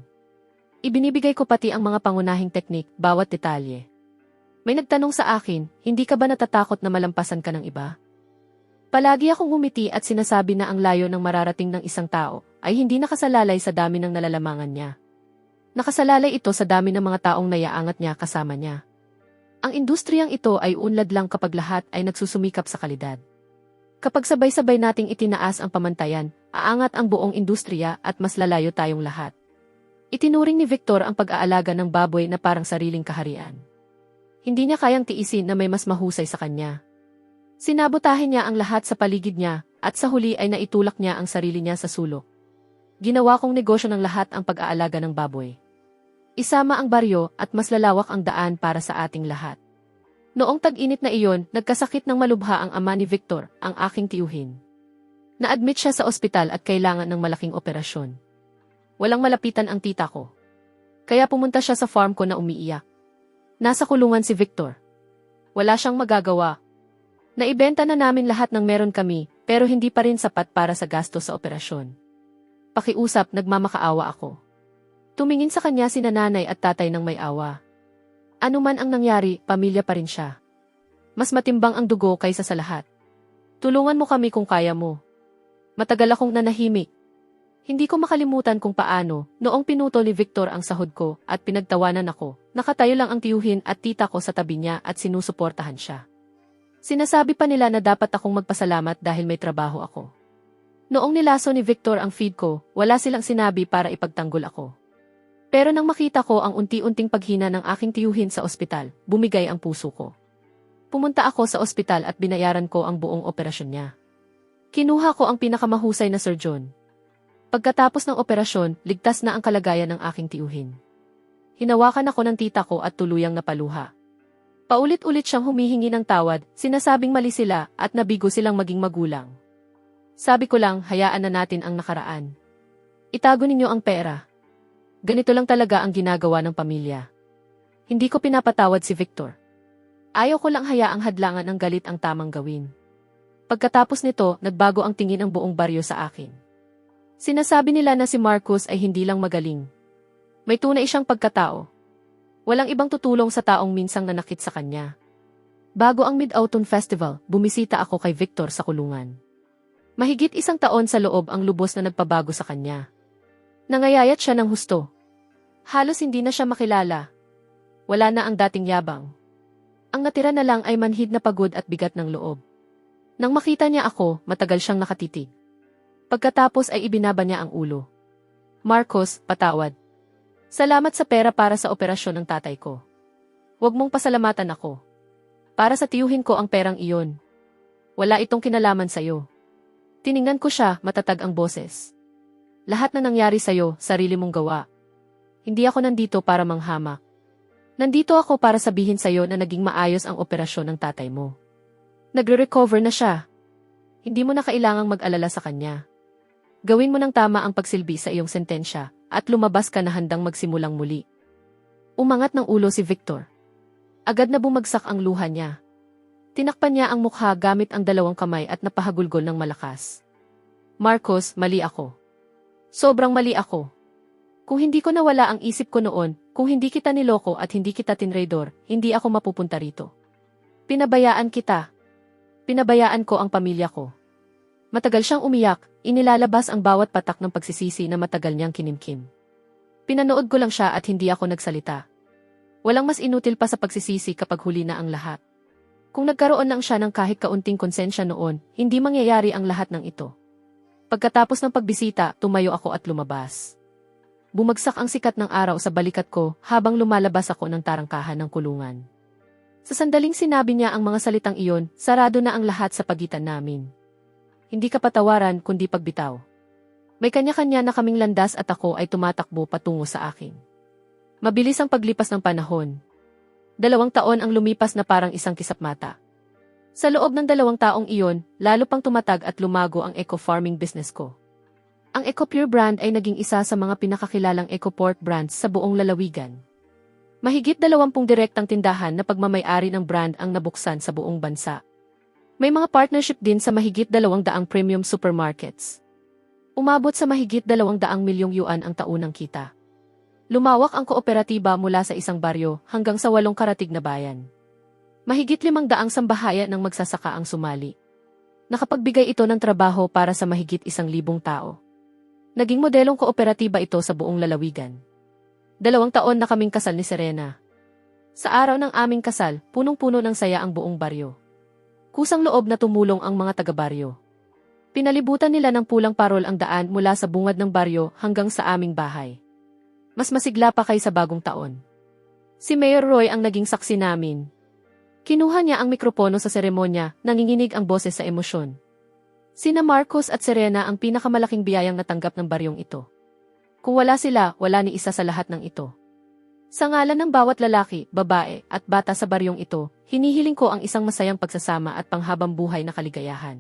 Ibinibigay ko pati ang mga pangunahing teknik, bawat detalye. May nagtanong sa akin, hindi ka ba natatakot na malampasan ka ng iba? Palagi akong ngumiti at sinasabi na ang layo ng mararating ng isang tao ay hindi nakasalalay sa dami ng nalalamangan niya. Nakasalalay ito sa dami ng mga taong nayaangat niya kasama niya. Ang industriyang ito ay unlad lang kapag lahat ay nagsusumikap sa kalidad. Kapag sabay-sabay nating itinaas ang pamantayan, aangat ang buong industriya at mas lalayo tayong lahat. Itinuring ni Victor ang pag-aalaga ng baboy na parang sariling kaharian. Hindi niya kayang tiisin na may mas mahusay sa kanya. Sinabotahin niya ang lahat sa paligid niya, at sa huli ay naitulak niya ang sarili niya sa sulok. Ginawa kong negosyo ng lahat ang pag-aalaga ng baboy. Isama ang baryo at mas lalawak ang daan para sa ating lahat. Noong tag-init na iyon, nagkasakit ng malubha ang ama ni Victor, ang aking tiyuhin. Na-admit siya sa ospital at kailangan ng malaking operasyon. Walang malapitan ang tita ko. Kaya pumunta siya sa farm ko na umiiyak. Nasa kulungan si Victor. Wala siyang magagawa. Naibenta na namin lahat ng meron kami, pero hindi pa rin sapat para sa gasto sa operasyon. Pakiusap, nagmamakaawa ako. Tumingin sa kanya sina nanay at tatay ng may awa. Ano man ang nangyari, pamilya pa rin siya. Mas matimbang ang dugo kaysa sa lahat. Tulungan mo kami kung kaya mo. Matagal akong nanahimik. Hindi ko makalimutan kung paano, noong pinutol ni Victor ang sahod ko at pinagtawanan ako, nakatayo lang ang tiyuhin at tita ko sa tabi niya at sinusuportahan siya. Sinasabi pa nila na dapat akong magpasalamat dahil may trabaho ako. Noong nilaso ni Victor ang feed ko, wala silang sinabi para ipagtanggol ako. Pero nang makita ko ang unti-unting paghina ng aking tiyuhin sa ospital, bumigay ang puso ko. Pumunta ako sa ospital at binayaran ko ang buong operasyon niya. Kinuha ko ang pinakamahusay na surgeon. Pagkatapos ng operasyon, ligtas na ang kalagayan ng aking tiyuhin. Hinawakan ako ng tita ko at tuluyang napaluha. Paulit-ulit siyang humihingi ng tawad, sinasabing mali sila at nabigo silang maging magulang. Sabi ko lang, hayaan na natin ang nakaraan. Itago ninyo ang pera. Ganito lang talaga ang ginagawa ng pamilya. Hindi ko pinapatawad si Victor. Ayaw ko lang hayaang hadlangan ng galit ang tamang gawin. Pagkatapos nito, nagbago ang tingin ng buong baryo sa akin. Sinasabi nila na si Marcos ay hindi lang magaling. May tunay siyang pagkatao. Walang ibang tutulong sa taong minsang nanakit sa kanya. Bago ang Mid-Autumn Festival, bumisita ako kay Victor sa kulungan. Mahigit 1 taon sa loob ang lubos na nagpabago sa kanya. Nangayayat siya ng husto. Halos hindi na siya makilala. Wala na ang dating yabang. Ang natira na lang ay manhid na pagod at bigat ng loob. Nang makita niya ako, matagal siyang nakatitig. Pagkatapos ay ibinaba niya ang ulo. Marcos, patawad. Salamat sa pera para sa operasyon ng tatay ko. Huwag mong pasalamatan ako. Para sa tiyuhin ko ang perang iyon. Wala itong kinalaman sa'yo. Tiningnan ko siya, matatag ang boses. Lahat na nangyari sa'yo, sarili mong gawa. Hindi ako nandito para manghamak. Nandito ako para sabihin sa'yo na naging maayos ang operasyon ng tatay mo. Nagre-recover na siya. Hindi mo na kailangang mag-alala sa kanya. Gawin mo ng tama ang pagsilbi sa iyong sentensya at lumabas ka na handang magsimulang muli. Umangat ng ulo si Victor. Agad na bumagsak ang luha niya. Tinakpan niya ang mukha gamit ang 2 kamay at napahagulgol ng malakas. Marcos, mali ako. Sobrang mali ako. Kung hindi ko nawala ang isip ko noon, kung hindi kita niloko at hindi kita tinraidor, hindi ako mapupunta rito. Pinabayaan kita. Pinabayaan ko ang pamilya ko. Matagal siyang umiyak, inilalabas ang bawat patak ng pagsisisi na matagal niyang kinimkim. Pinanood ko lang siya at hindi ako nagsalita. Walang mas inutil pa sa pagsisisi kapag huli na ang lahat. Kung nagkaroon lang siya ng kahit kaunting konsensya noon, hindi mangyayari ang lahat ng ito. Pagkatapos ng pagbisita, tumayo ako at lumabas. Bumagsak ang sikat ng araw sa balikat ko habang lumalabas ako ng tarangkahan ng kulungan. Sa sandaling sinabi niya ang mga salitang iyon, sarado na ang lahat sa pagitan namin. Hindi kapatawaran kundi pagbitaw. May kanya-kanya na kaming landas at ako ay tumatakbo patungo sa akin. Mabilis ang paglipas ng panahon. 2 taon ang lumipas na parang isang kisapmata. Sa loob ng 2 taong iyon, lalo pang tumatag at lumago ang eco-farming business ko. Ang EcoPure brand ay naging isa sa mga pinakakilalang eco-pork brands sa buong lalawigan. Mahigit 20 direktang tindahan na pagmamay-ari ng brand ang nabuksan sa buong bansa. May mga partnership din sa mahigit 200 premium supermarkets. Umabot sa mahigit 200 milyong yuan ang taunang kita. Lumawak ang kooperatiba mula sa isang baryo hanggang sa 8 karatig na bayan. Mahigit 500 sambahayan ng magsasaka ang sumali. Nakapagbigay ito ng trabaho para sa mahigit 1,000 tao. Naging modelong kooperatiba ito sa buong lalawigan. 2 taon na kaming kasal ni Serena. Sa araw ng aming kasal, punong-puno ng saya ang buong baryo. Kusang loob na tumulong ang mga taga-baryo. Pinalibutan nila ng pulang parol ang daan mula sa bungad ng baryo hanggang sa aming bahay. Mas masigla pa kaysa bagong taon. Si Mayor Roy ang naging saksi namin. Kinuha niya ang mikropono sa seremonya, nanginginig ang boses sa emosyon. Sina Marcos at Serena ang pinakamalaking biyayang natanggap ng baryong ito. Kung wala sila, wala ni isa sa lahat ng ito. Sa ngalan ng bawat lalaki, babae, at bata sa baryong ito, hinihiling ko ang isang masayang pagsasama at panghabang buhay na kaligayahan.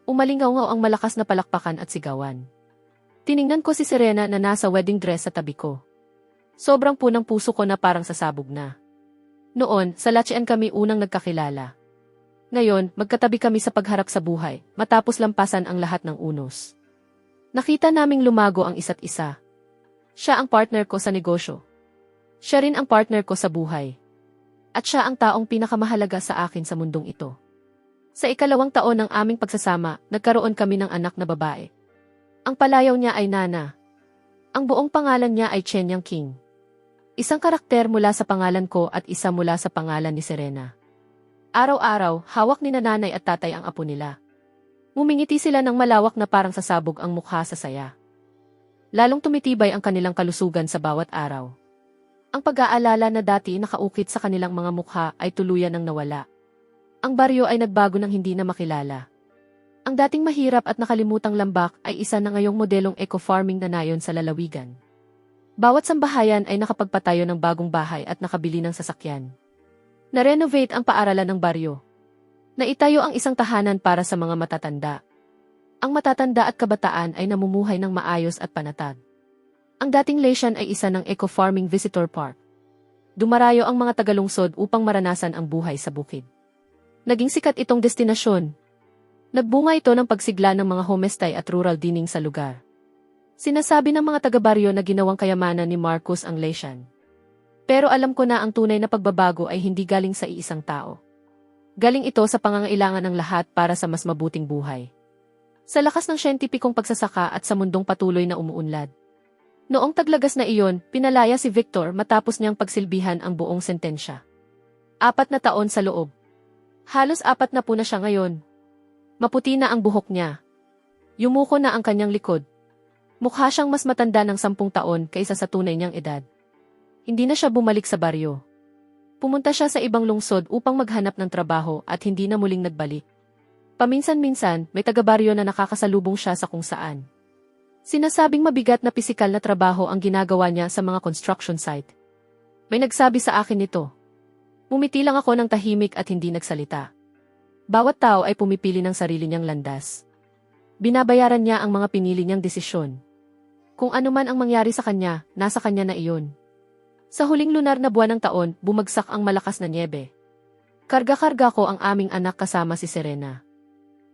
Umalingaw ang malakas na palakpakan at sigawan. Tiningnan ko si Serena na nasa wedding dress sa tabi ko. Sobrang punang puso ko na parang sasabog na. Noon, sa Lachian kami unang nagkakilala. Ngayon, magkatabi kami sa pagharap sa buhay, matapos lampasan ang lahat ng unos. Nakita naming lumago ang isa't isa. Siya ang partner ko sa negosyo. Siya rin ang partner ko sa buhay. At siya ang taong pinakamahalaga sa akin sa mundong ito. Sa ikalawang taon ng aming pagsasama, nagkaroon kami ng anak na babae. Ang palayaw niya ay Nana. Ang buong pangalan niya ay Chen Yang King. Isang karakter mula sa pangalan ko at isa mula sa pangalan ni Serena. Araw-araw, hawak ni nanay at tatay ang apo nila. Mumingiti sila ng malawak na parang sasabog ang mukha sa saya. Lalong tumitibay ang kanilang kalusugan sa bawat araw. Ang pag-aalala na dati nakaukit sa kanilang mga mukha ay tuluyan ng nawala. Ang baryo ay nagbago ng hindi na makilala. Ang dating mahirap at nakalimutang lambak ay isa na ngayong modelong eco-farming na nayon sa lalawigan. Bawat sambahayan ay nakapagpatayo ng bagong bahay at nakabili ng sasakyan. Na-renovate ang paaralan ng baryo. Naitayo ang isang tahanan para sa mga matatanda. Ang matatanda at kabataan ay namumuhay ng maayos at panatag. Ang dating Lachian ay isa ng eco-farming visitor park. Dumarayo ang mga tagalungsod upang maranasan ang buhay sa bukid. Naging sikat itong destinasyon. Nagbunga ito ng pagsigla ng mga homestay at rural dining sa lugar. Sinasabi ng mga taga-baryo na ginawang kayamanan ni Marcos ang Lachian. Pero alam ko na ang tunay na pagbabago ay hindi galing sa iisang tao. Galing ito sa pangangailangan ng lahat para sa mas mabuting buhay. Sa lakas ng siyentipikong pagsasaka at sa mundong patuloy na umuunlad. Noong taglagas na iyon, pinalaya si Victor matapos niyang pagsilbihan ang buong sentensya. 4 na taon sa loob. Halos 4 na po na siya ngayon. Maputi na ang buhok niya. Yumuko na ang kanyang likod. Mukha siyang mas matanda ng 10 taon kaysa sa tunay niyang edad. Hindi na siya bumalik sa baryo. Pumunta siya sa ibang lungsod upang maghanap ng trabaho at hindi na muling nagbalik. Paminsan-minsan, may taga-baryo na nakakasalubong siya sa kung saan. Sinasabing mabigat na pisikal na trabaho ang ginagawa niya sa mga construction site. May nagsabi sa akin nito. Umiti lang ako ng tahimik at hindi nagsalita. Bawat tao ay pumipili ng sarili niyang landas. Binabayaran niya ang mga pinili niyang desisyon. Kung ano man ang mangyari sa kanya, nasa kanya na iyon. Sa huling lunar na buwan ng taon, bumagsak ang malakas na nyebe. Karga-karga ko ang aming anak kasama si Serena.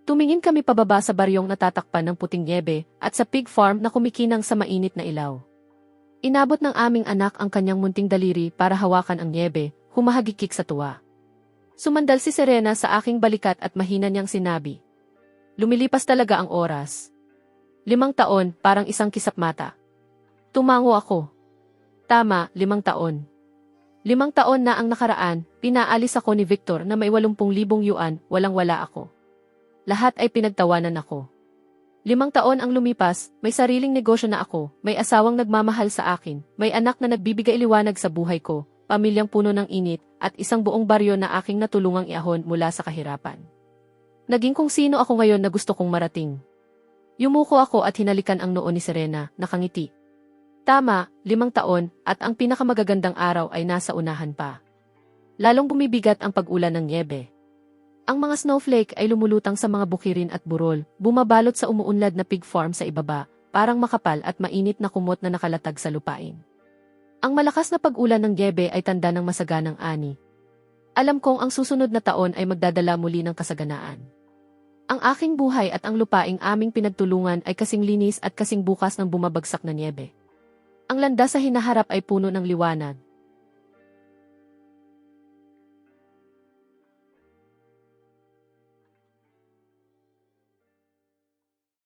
Tumingin kami pababa sa baryong natatakpan ng puting nyebe at sa pig farm na kumikinang sa mainit na ilaw. Inabot ng aming anak ang kanyang munting daliri para hawakan ang nyebe, humahagikik sa tuwa. Sumandal si Serena sa aking balikat at mahina niyang sinabi. Lumilipas talaga ang oras. 5 taon, parang isang kisap mata. Tumango ako. Tama, 5 taon. 5 taon na ang nakaraan, pinaalis ako ni Victor na may 80,000 yuan, walang-wala ako. Lahat ay pinagtawanan ako. 5 taon ang lumipas, may sariling negosyo na ako, may asawang nagmamahal sa akin, may anak na nagbibigay liwanag sa buhay ko, pamilyang puno ng init, at isang buong baryo na aking natulungang iahon mula sa kahirapan. Naging kung sino ako ngayon na gusto kong marating. Yumuko ako at hinalikan ang noo ni Serena, nakangiti. Tama, 5 taon, at ang pinakamagagandang araw ay nasa unahan pa. Lalong bumibigat ang pag-ulan ng nyebe. Ang mga snowflake ay lumulutang sa mga bukirin at burol, bumabalot sa umuunlad na pig farm sa ibaba, parang makapal at mainit na kumot na nakalatag sa lupain. Ang malakas na pag-ulan ng nyebe ay tanda ng masaganang ani. Alam kong ang susunod na taon ay magdadala muli ng kasaganaan. Ang aking buhay at ang lupaing aming pinagtulungan ay kasing linis at kasing bukas ng bumabagsak na nyebe. Ang landas sa hinaharap ay puno ng liwanag.